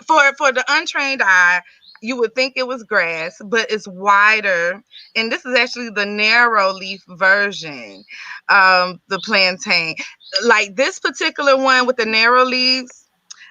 for the untrained eye, you would think it was grass, but it's wider. And this is actually the narrow leaf version, the plantain. Like this particular one with the narrow leaves,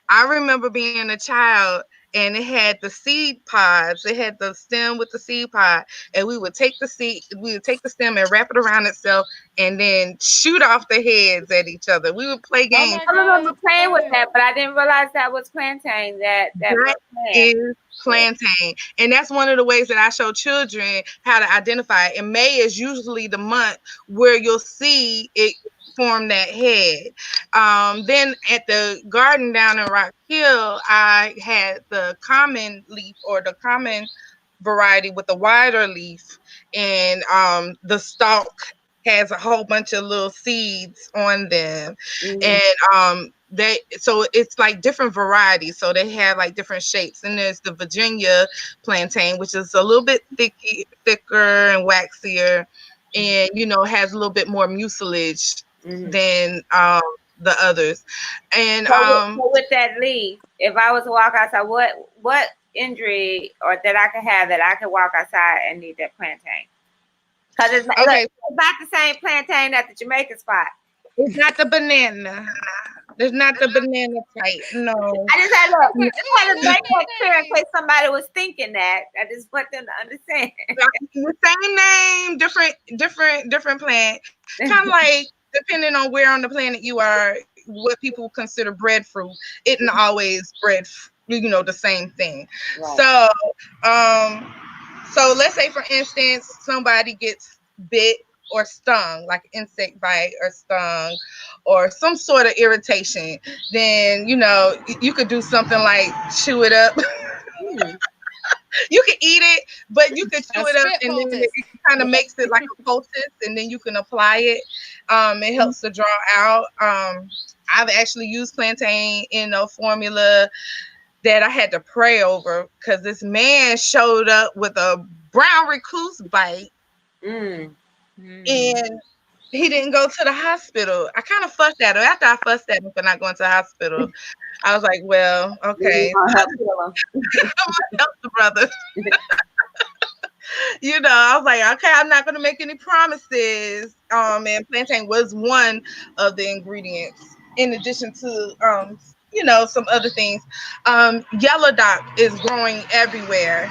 I remember being a child and it had the seed pods. It had the stem with the seed pod. And we would take the stem and wrap it around itself and then shoot off the heads at each other. We would play oh games. my I god, remember that's playing with fun. that, but I didn't realize that was plantain. That That was plant. is plantain. And that's one of the ways that I show children how to identify it. And May is usually the month where you'll see it form that head. Then at the garden down in Rock Hill, I had the common leaf or the common variety with the wider leaf. And the stalk has a whole bunch of little seeds on them. Hmm. And so it's like different varieties, so they have like different shapes. And there's the Virginia plantain, which is a little bit thicker and waxier, and has a little bit more mucilage Hmm. than the others. And So with that leaf, if I was to walk outside, what injury or that I could have that I could walk outside and need that plantain? Because it's, look, Okay, it's not the same plantain at the Jamaican spot. it's not the banana. It's not the banana type. No. I just had look. Mm, I just had to make that clear in case somebody was thinking that. I just want them to understand. the same name, different plant. Kind of like depending on where on the planet you are, what people consider breadfruit, it isn't always the same thing. Right. So let's say for instance somebody gets bit or stung, like insect bite or stung or some sort of irritation, then you could do something like chew it up. Mm. You can eat it, but you can chew A it up, spit and then poultice. it kind of makes it like a poultice, and then you can apply it. It helps to draw out. I've actually used plantain in a formula that I had to pray over because this man showed up with a brown recluse bite, Mm. and he didn't go to the hospital. I kind of fussed at him. After I fussed at him for not going to the hospital, I was like, well, okay, Gonna help kill 'em. I'm gonna help the brother. I was like, okay, I'm not gonna make any promises. And plantain was one of the ingredients, in addition to some other things. Yellow dock is growing everywhere.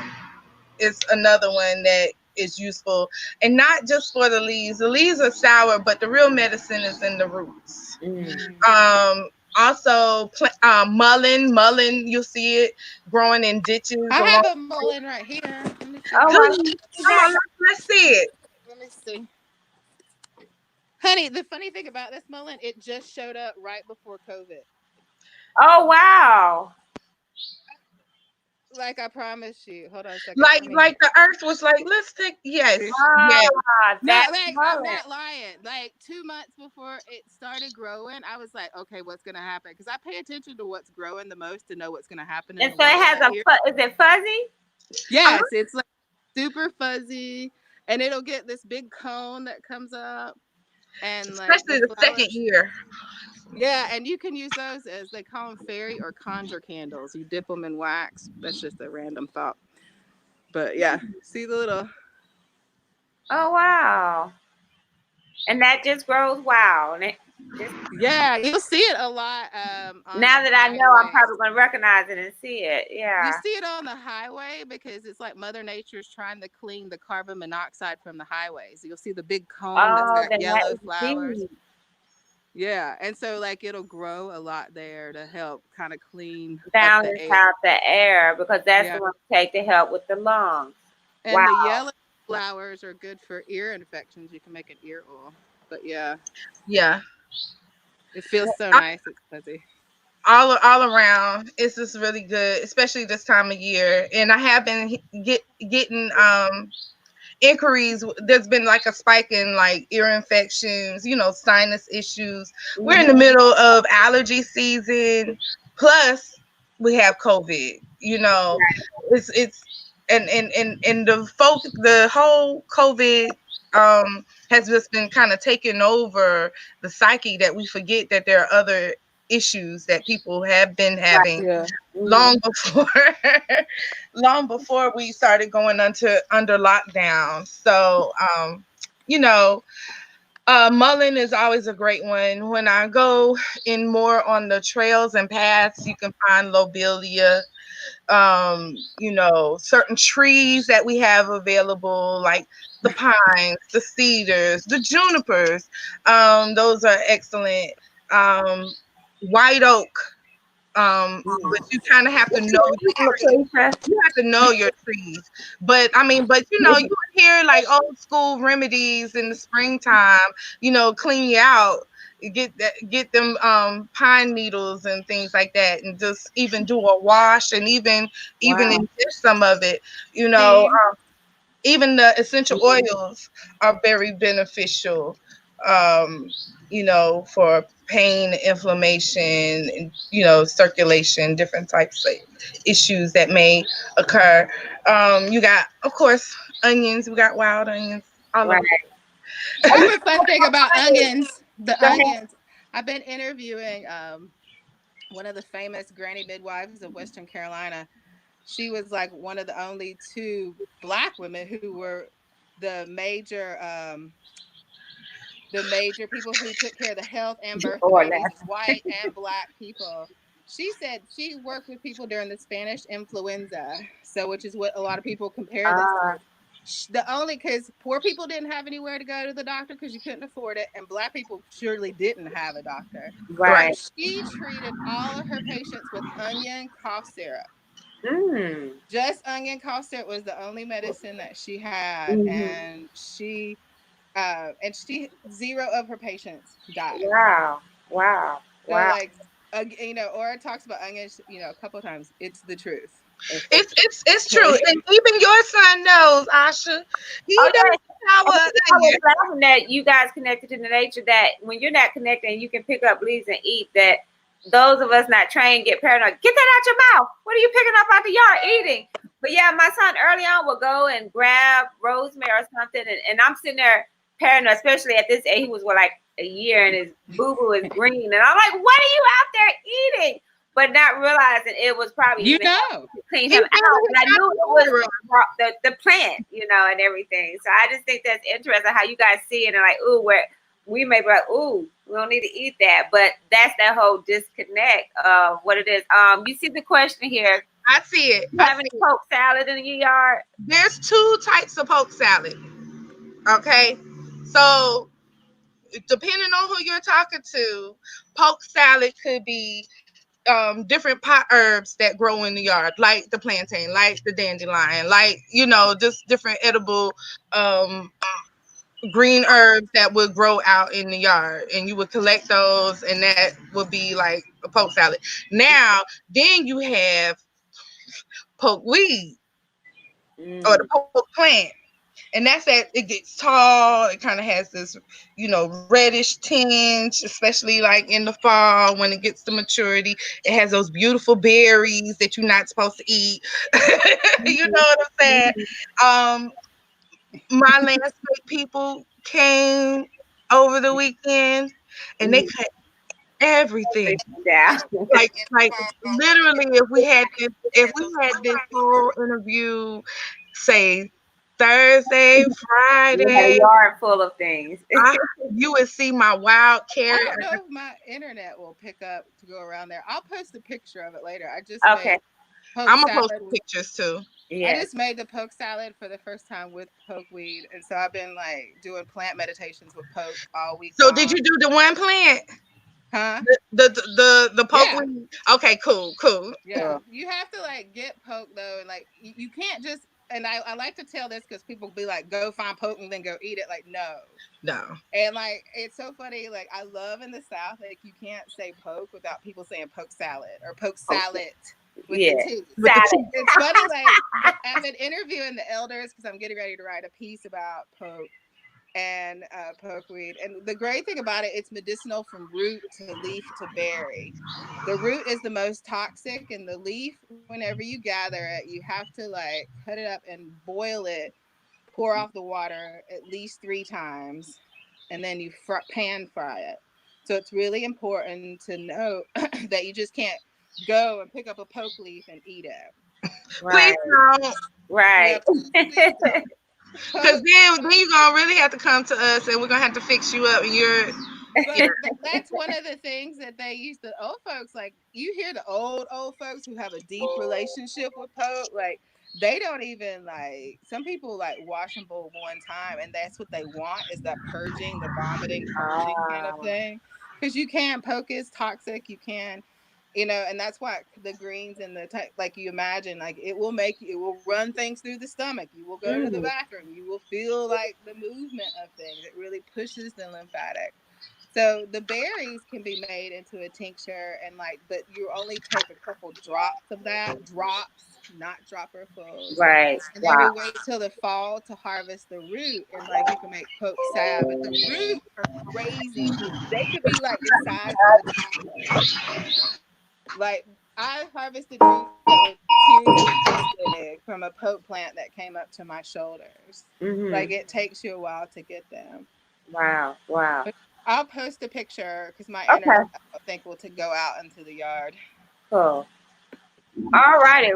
It's another one that is useful, and not just for the leaves. The leaves are sour, but the real medicine is in the roots. Mm. Also, mullein, you'll see it growing in ditches I along. have a mullein right here. Let me see. Oh, Good. well, Come on, let's see it. Let me see. Honey, the funny thing about this mullein, it just showed up right before COVID. oh wow. Like I promised you. Hold on a second. Like the earth was like, let's take, yes, yes. Ah, No, that like I'm mullet. not lying. Like 2 months before it started growing, I was like, okay, what's gonna happen? Because I pay attention to what's growing the most to know what's gonna happen in And the so it world has that year. is it fuzzy? Yes, it's like super fuzzy, and it'll get this big cone that comes up, and like Especially the second flowers. year. Yeah, and you can use those as they call them fairy or conjure candles. You dip them in wax. That's just a random thought. But yeah, see the little. Oh wow. And that just grows wild. And it just, Yeah, you'll see it a lot on now the that I know, I'm highway. probably gonna recognize it and see it. You Yeah. see it on the highway because it's like Mother Nature's trying to clean the carbon monoxide from the highways. You'll see the big cone that's Oh, got then that yellow is flowers. deep. Yeah, and so like it'll grow a lot there to help kind of clean up the Balance air. out the air because that's Yeah, the one to take to help with the lungs. and Wow. the yellow flowers are good for ear infections. You can make an ear oil. But yeah, Yeah. it feels so nice. It's fuzzy. All around, it's just really good, especially this time of year. And I have been getting inquiries. There's been like a spike in like ear infections, sinus issues. We're in the middle of allergy season, plus we have COVID. It's and the whole COVID has just been kind of taking over the psyche, that we forget that there are other issues that people have been having Yeah. long before long before we started going under lockdown. So mullein is always a great one. When I go in more on the trails and paths, you can find lobelia. Certain trees that we have available, like the pines, the cedars, the junipers. Those are excellent. White oak. But you kind of have to know your trees. You have to know your trees. But you hear like old school remedies in the springtime, clean you out. Get them pine needles and things like that, and just even do a wash, and even Wow. ingest some of it. You know, Steam. Even the essential oils are very beneficial. For pain, inflammation, and circulation, different types of issues that may occur. You got, of course, onions. We got wild onions all Right. over. I have a fun thing about onions. The Go ahead. onions. I've been interviewing one of the famous granny midwives of Western Carolina, she was like one of the only two Black women who were the major people who took care of the health and birth of Or babies, less. white and Black people. She said she worked with people during the Spanish influenza, so which is what a lot of people compare this to. The only because poor people didn't have anywhere to go to the doctor because you couldn't afford it, and Black people surely didn't have a doctor. Right. So she treated all of her patients with onion cough syrup. Mm. Just onion cough syrup was the only medicine that she had, Mm-hmm. and she zero of her patients died. Wow. Wow. So Wow. like, Aura talks about onions, a couple of times. It's the truth. It's true. And even your son knows, Asha. He Oh knows yeah. the power I of was onion. laughing that you guys connected to the nature, that when you're not connected and you can pick up leaves and eat, that those of us not trained get paranoid. Get that out your mouth. What are you picking up out the yard eating? But yeah, my son early on will go and grab rosemary or something, and I'm sitting there paranoid, especially at this age. He was like a year and his boo boo is green, and I'm like, what are you out there eating? But not realizing it was probably You even know. to clean He him remember out. his But I knew it was water. the plant, and everything. So I just think that's interesting how you guys see it and like, ooh, where we may be like, ooh, we don't need to eat that. But that's that whole disconnect of what it is. You see the question here. I see it. You have any poke salad in your yard? There's two types of poke salad. Okay. So depending on who you're talking to, poke salad could be different pot herbs that grow in the yard, like the plantain, like the dandelion, like just different edible green herbs that would grow out in the yard, and you would collect those, and that would be like a poke salad. Now, then you have poke weed or the poke plant. And that's that it gets tall. It kind of has this, reddish tinge, especially like in the fall when it gets to maturity. It has those beautiful berries that you're not supposed to eat. You know what I'm saying? My landscape people came over the weekend and they cut everything. Yeah. Like literally, if we had this whole interview, say Thursday, You had a Friday, yard full of things. you would see my wild I carrot. don't know if my internet will pick up to go around there. I'll post a picture of it later. I just Okay. made poke I'm gonna post salad. pictures too. I Yes. just made the poke salad for the first time with pokeweed, and so I've been like doing plant meditations with poke all week So did long. you do the one plant? Huh? The poke Yeah. weed? Okay, cool. Yeah. You have to like get poke though, and like you can't just. And I like to tell this because people be like, go find poke and then go eat it. Like, No. And like it's so funny. Like I love in the South, like you can't say poke without people saying poke salad or poke salad with the Yeah. T. With the Salad. It's funny, like I've been interviewing the elders because I'm getting ready to write a piece about poke and pokeweed. And the great thing about it, it's medicinal from root to leaf to berry. The root is the most toxic, and the leaf, whenever you gather it, you have to like cut it up and boil it, pour off the water at least 3 times, and then you pan fry it. So it's really important to know that you just can't go and pick up a poke leaf and eat it. Please Right. don't. Right. Please don't. Because then you're gonna really have to come to us and we're gonna have to fix you up and you're But that's one of the things that they used to old folks, like you hear the old folks who have a deep relationship with poke, like they don't even like some people like wash them bowl one time and that's what they want is that purging, the vomiting, purging kind of thing. Because you can poke is toxic, you can and that's why the greens and like you imagine, like it will run things through the stomach. You will go to the bathroom. You will feel like the movement of things. It really pushes the lymphatic. So the berries can be made into a tincture but you only take a couple drops of that, drops, not dropperfuls. Right. And then Wow. you wait till the fall to harvest the root, and like you can make poke salve. But the roots are crazy. They could be like the size of a toddler. Like I harvested roots that were seriously this big from a poke plant that came up to my shoulders. Like it takes you a while to get them. Wow. Wow. But I'll post a picture because my Okay. internet I don't think will to go out into the yard. Cool. All righty.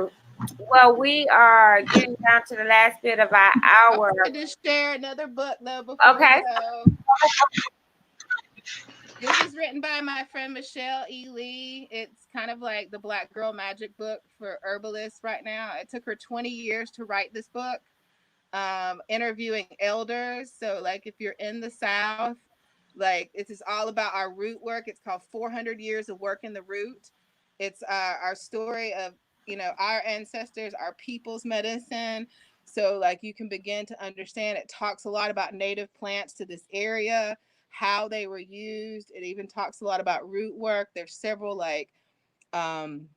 Well, we are getting down to the last bit of our I hour. wanted to share another book though before we Okay. go. This is written by my friend Michelle E. Lee. It's kind of like the Black Girl Magic book for herbalists right now. It took her 20 years to write this book, interviewing elders. So, like, if you're in the South, like, this is all about our root work. It's called 400 Years of Work in the Root. It's our story of, our ancestors, our people's medicine. So, like, you can begin to understand. It talks a lot about native plants to this area, how they were used. It even talks a lot about root work. There's several, like, um,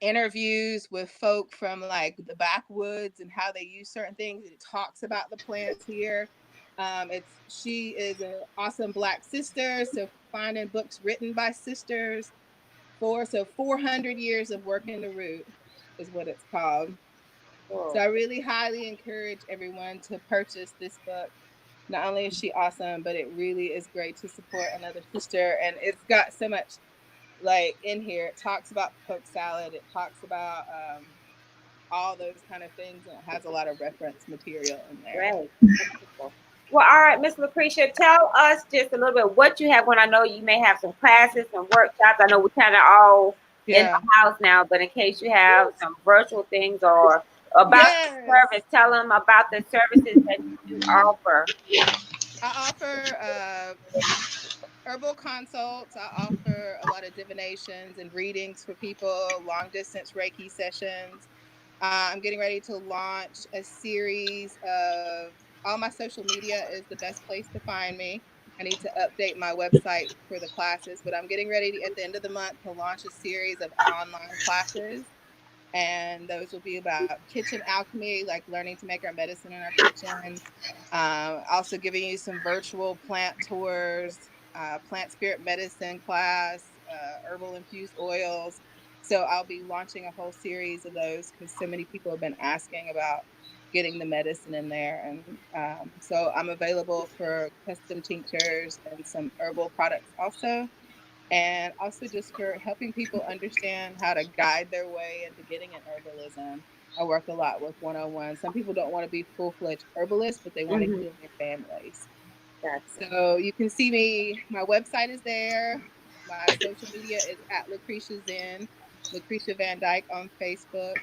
interviews with folk from like the backwoods and how they use certain things. It talks about the plants here. She is an awesome Black sister, so finding books written by sisters 400 years of working the root is what it's called. So Cool. I really highly encourage everyone to purchase this book. Not only is she awesome, but it really is great to support another sister, and it's got so much like in here. It talks about poke salad. It talks about all those kind of things, and it has a lot of reference material in there. Great. Wonderful. Well, all right, Miss Lucretia, tell us just a little bit what you have. When I know you may have some classes and workshops. I know we're kind of all in Yeah. the house now, but in case you have some virtual things or about the Yes. service, tell them about the services that you offer. I offer herbal consults. I offer a lot of divinations and readings for people, long distance Reiki sessions. I'm getting ready to launch a series of all my social media is the best place to find me. I need to update my website for the classes, but I'm getting ready to, at the end of the month, to launch a series of online classes. And those will be about kitchen alchemy, like learning to make our medicine in our kitchen. Also giving you some virtual plant tours, plant spirit medicine class, herbal infused oils. So I'll be launching a whole series of those because so many people have been asking about getting the medicine in there. And so I'm available for custom tinctures and some herbal products also, and also just for helping people understand how to guide their way into getting an herbalism. I work a lot with one-on-one. Some people don't want to be full-fledged herbalists, but they want to Mm-hmm. heal their families. Gotcha. So you can see me. My website is there. My social media is at Lucretia Zen, Lucretia VanDyke on Facebook,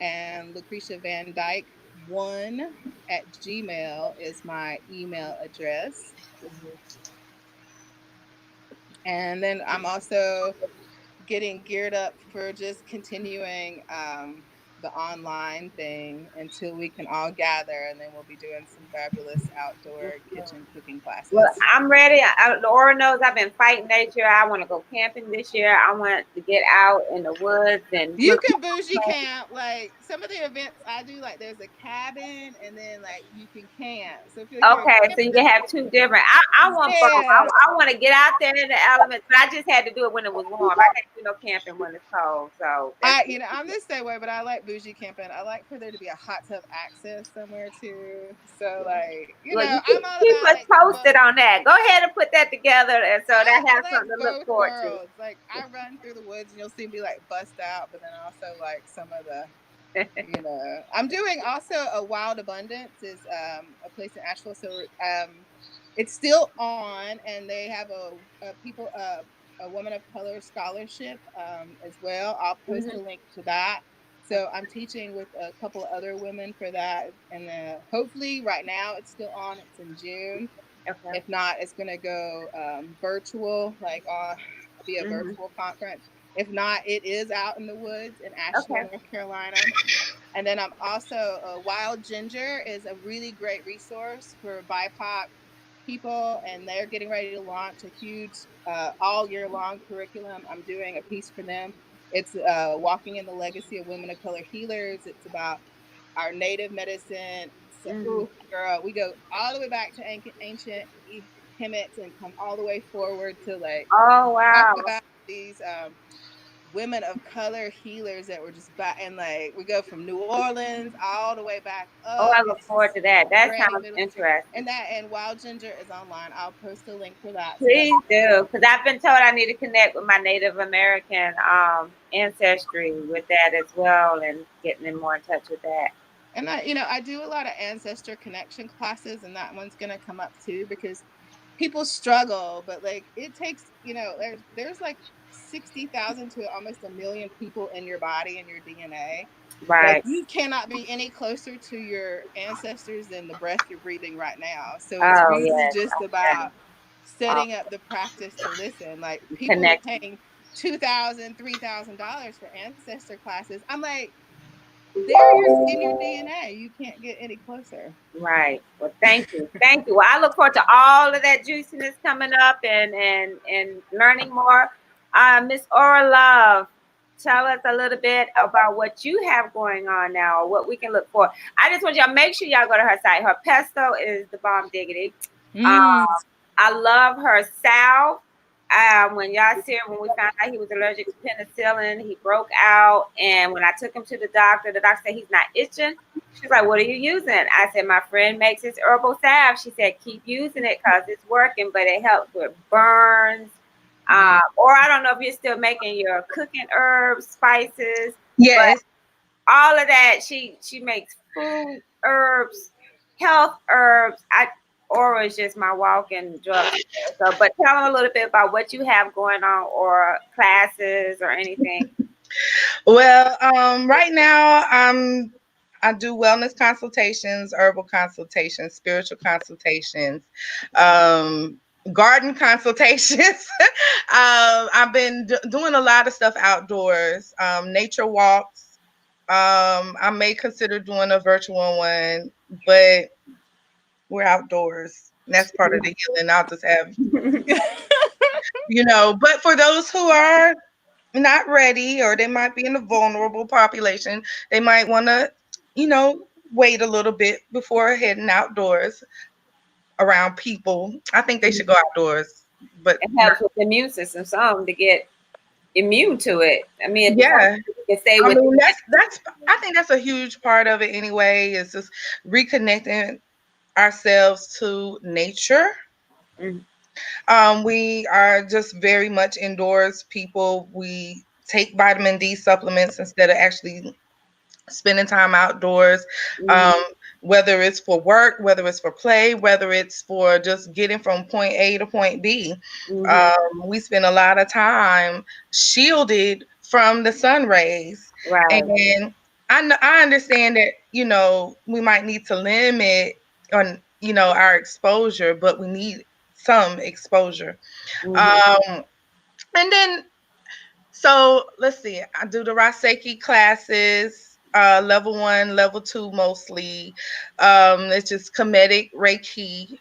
and Lucretia VanDyke 1 at Gmail is my email address. And then I'm also getting geared up for just continuing the online thing until we can all gather, and then we'll be doing some fabulous outdoor kitchen cooking Well, classes. I'm ready. Laura knows I've been fighting nature. I want to go camping this year. I want to get out in the woods and You look. can bougie camp. Like some of the events I do, like there's a cabin and then like you can camp. So if you're a Okay, so you camper, can have two different. I want both. yeah. I want to get out there in the elements, but I just had to do it when it was warm. I can't do no camping when it's cold. So that's I'm the same way, but I like bougie camping. I like for there to be a hot tub access somewhere too. So like, well. You I'm keep, all keep about us like posted on that. Go ahead and put that together, and so that I has like something to look both forward to. worlds. Like I run through the woods and you'll see me like bust out, but then also like some of the, I'm doing also a Wild Abundance is a place in Asheville. So it's still on, and they have a woman of color scholarship as well. I'll post Hmm. a link to that. So I'm teaching with a couple of other women for that, and hopefully right now it's still on. It's in June. Okay. If not, it's going to go virtual, like be a Hmm. virtual conference. If not, it is out in the woods in Asheville, Okay. North Carolina. And then I'm also Wild Ginger is a really great resource for BIPOC people, and they're getting ready to launch a huge all year long curriculum. I'm doing a piece for them. It's walking in the legacy of women of color healers. It's about our native medicine. So, Hmm. ooh, girl, we go all the way back to ancient Kemet and come all the way forward to like Oh talk wow. about these women of color healers that were just back, and like we go from New Orleans all the way back Oh, up I look forward into to that. That Granny sounds Middle. interesting. And Wild Ginger is online. I'll post a link for that. So that's Please do, because I've been told I need to connect with my Native American ancestry with that as well, and getting in more in touch with that. and I do a lot of ancestor connection classes, and that one's gonna come up too because people struggle, but like it takes, there's like 60,000 to almost a million people in your body and your DNA. Like Right. you cannot be any closer to your ancestors than the breath you're breathing right now. So it's Oh really yes. just Okay. about setting up the practice to listen. Like people are Connection. paying $2,000, $3,000 for ancestor classes. I'm like, they're in your DNA. You can't get any closer. Right. Well, thank you. Thank you. Well, I look forward to all of that juiciness coming up and learning more. Miss Aura Love, tell us a little bit about what you have going on now, or what we can look for. I just want y'all make sure y'all go to her site. Her pesto is the bomb diggity. Um, Mm. I love her salve. When Yasir, when we found out he was allergic to penicillin, he broke out. And when I took him to the doctor said he's not itching. She's like, "What are you using?" I said, "My friend makes this herbal salve." She said, "Keep using it because it's working, but it helps with burns." Or I don't know if you're still making your cooking herbs, spices, but Yes. all of that. She makes food, herbs, health herbs. Aura is just my walking drugstore. So, but tell them a little bit about what you have going on, or classes, or anything. Well, right now I do wellness consultations, herbal consultations, spiritual consultations, um, garden consultations. I've been doing a lot of stuff outdoors, nature walks. I may consider doing a virtual one, but we're outdoors. And that's part of the healing. I'll just have, but for those who are not ready, or they might be in a vulnerable population, they might want to, wait a little bit before heading outdoors around people. I think they should go outdoors, but It helps with the immune system, some to get immune to it. I mean, if yeah, you can stay I with. mean that's I think that's a huge part of it anyway. Is just reconnecting ourselves to nature. Mhm. We are just very much indoors people. We take vitamin D supplements instead of actually spending time outdoors, Mhm. um, whether it's for work, whether it's for play, whether it's for just getting from point A to point B. Mhm. We spend a lot of time shielded from the sun rays. Right. And I understand that, we might need to limit on, our exposure, but we need some exposure. Mhm. Um, and then so let's see. I do the Raseki classes, level 1, level 2 mostly. It's just comedic Reiki,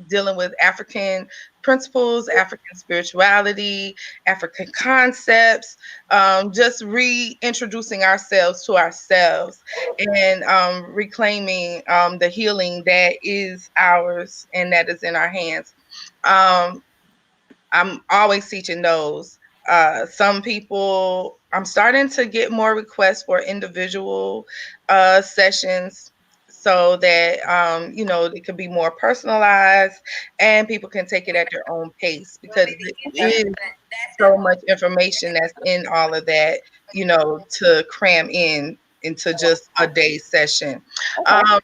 dealing with African principles, African spirituality, African concepts, just reintroducing ourselves to ourselves, and reclaiming the healing that is ours and that is in our hands. Um, I'm always teaching those. Some people, I'm starting to get more requests for individual sessions so that, it can be more personalized and people can take it at their own pace, because it is so much information that's in all of that, to cram into just a day session. Okay. Um,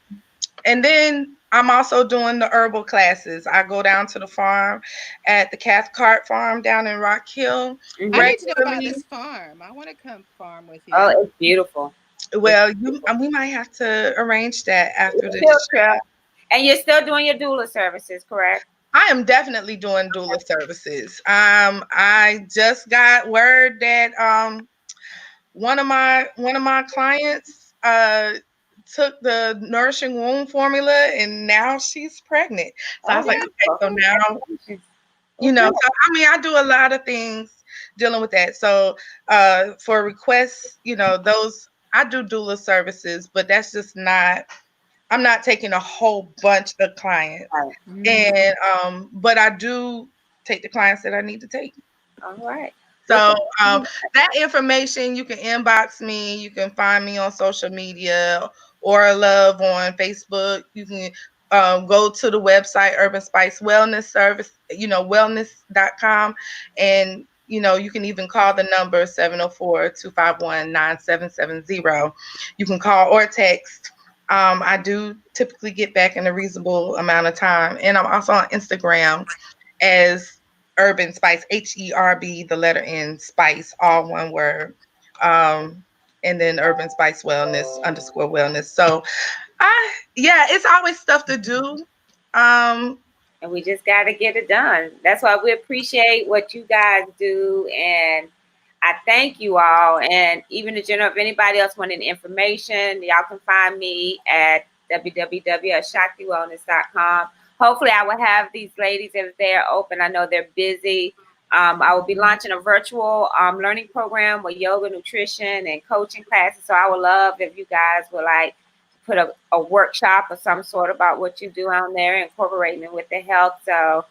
and then I'm also doing the herbal classes. I go down to the farm at the Cathcart Farm down in Rock Hill I Mhm. need to know about regularly. this farm. I want to come farm with Oh, you. it's beautiful. It's Well, we might have to arrange that after a this field show. trip. And you're still doing your doula services, correct? I am definitely doing doula services. I just got word that one of my clients took the nourishing womb formula and now she's pregnant. So I Oh, was like, okay, beautiful. so now Well, good. so I mean, I do a lot of things dealing with that. So for requests, those I do doula services, but that's just not. I'm not taking a whole bunch of clients, Right. and but I do take the clients that I need to take. All right. So that information, you can inbox me. You can find me on social media or Love on Facebook. You can go to the website Urban Spice Wellness Service, wellness.com. And, you can even call the number 704-251-9770. You can call or text. I do typically get back in a reasonable amount of time. And I'm also on Instagram as Urban Spice, HERB, the letter N, Spice, all one word. And then Urban Spice Wellness _wellness. So it's always stuff to do. And we just got to get it done. That's why we appreciate what you guys do. And I thank you all. And even in general, if anybody else wanted information, y'all can find me at www.shaktiwellness.com. Hopefully, I will have these ladies if they're open. I know they're busy. I will be launching a virtual learning program with yoga, nutrition, and coaching classes. So I would love if you guys would like put a workshop of some sort about what you do on there, incorporating it with the health. So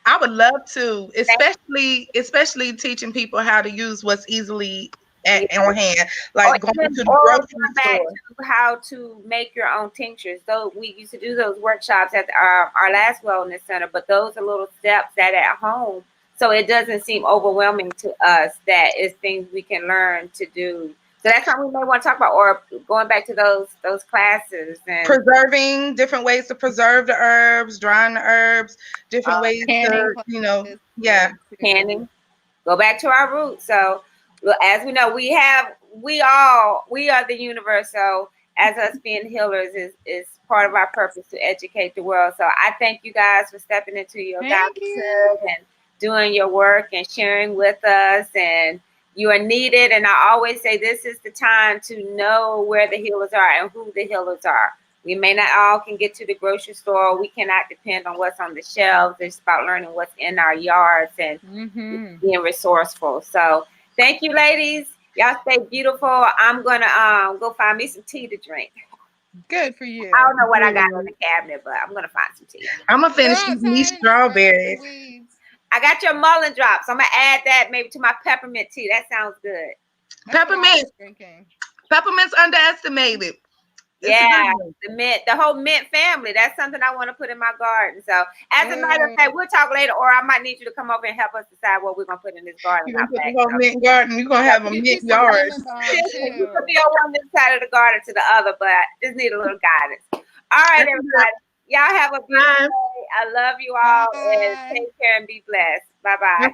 I would love to, especially teaching people how to use what's easily on hand, like going to the grocery back store. to how to make your own tinctures. Though we used to do those workshops at our last wellness center, but those are little steps that at home, so it doesn't seem overwhelming to us. That is things we can learn to do. So that's something we may want to talk about, or going back to those classes and Preserving, different ways to preserve the herbs, drying the herbs, different ways Canning to, classes, canning. Go back to our roots. So as we know, we are the universe. So as us being healers is part of our purpose to educate the world. So I thank you guys for stepping into your godhood and doing your work and sharing with us. And you are needed. And I always say this is the time to know where the healers are and who the healers are. We may not all can get to the grocery store. We cannot depend on what's on the shelves. It's about learning what's in our yards and being resourceful. So thank you, ladies. Y'all stay beautiful. I'm gonna go find me some tea to drink. Good for you. I don't know what I got in the cabinet, but I'm gonna find some tea. I'm gonna finish these strawberries. I got your mullein drops. I'm gonna add that maybe to my peppermint tea. That sounds good. Peppermint's underestimated. Yeah, the whole mint family. That's something I want to put in my garden. So, as a matter of fact, we'll talk later, or I might need you to come over and help us decide what we're gonna put in this garden. You're gonna put the whole mint garden. You're gonna have a mint yard. You could be on one side of the garden to the other, but I just need a little guidance. All right, everybody. Y'all have a beautiful day. I love you all, and take care and be blessed. Bye bye.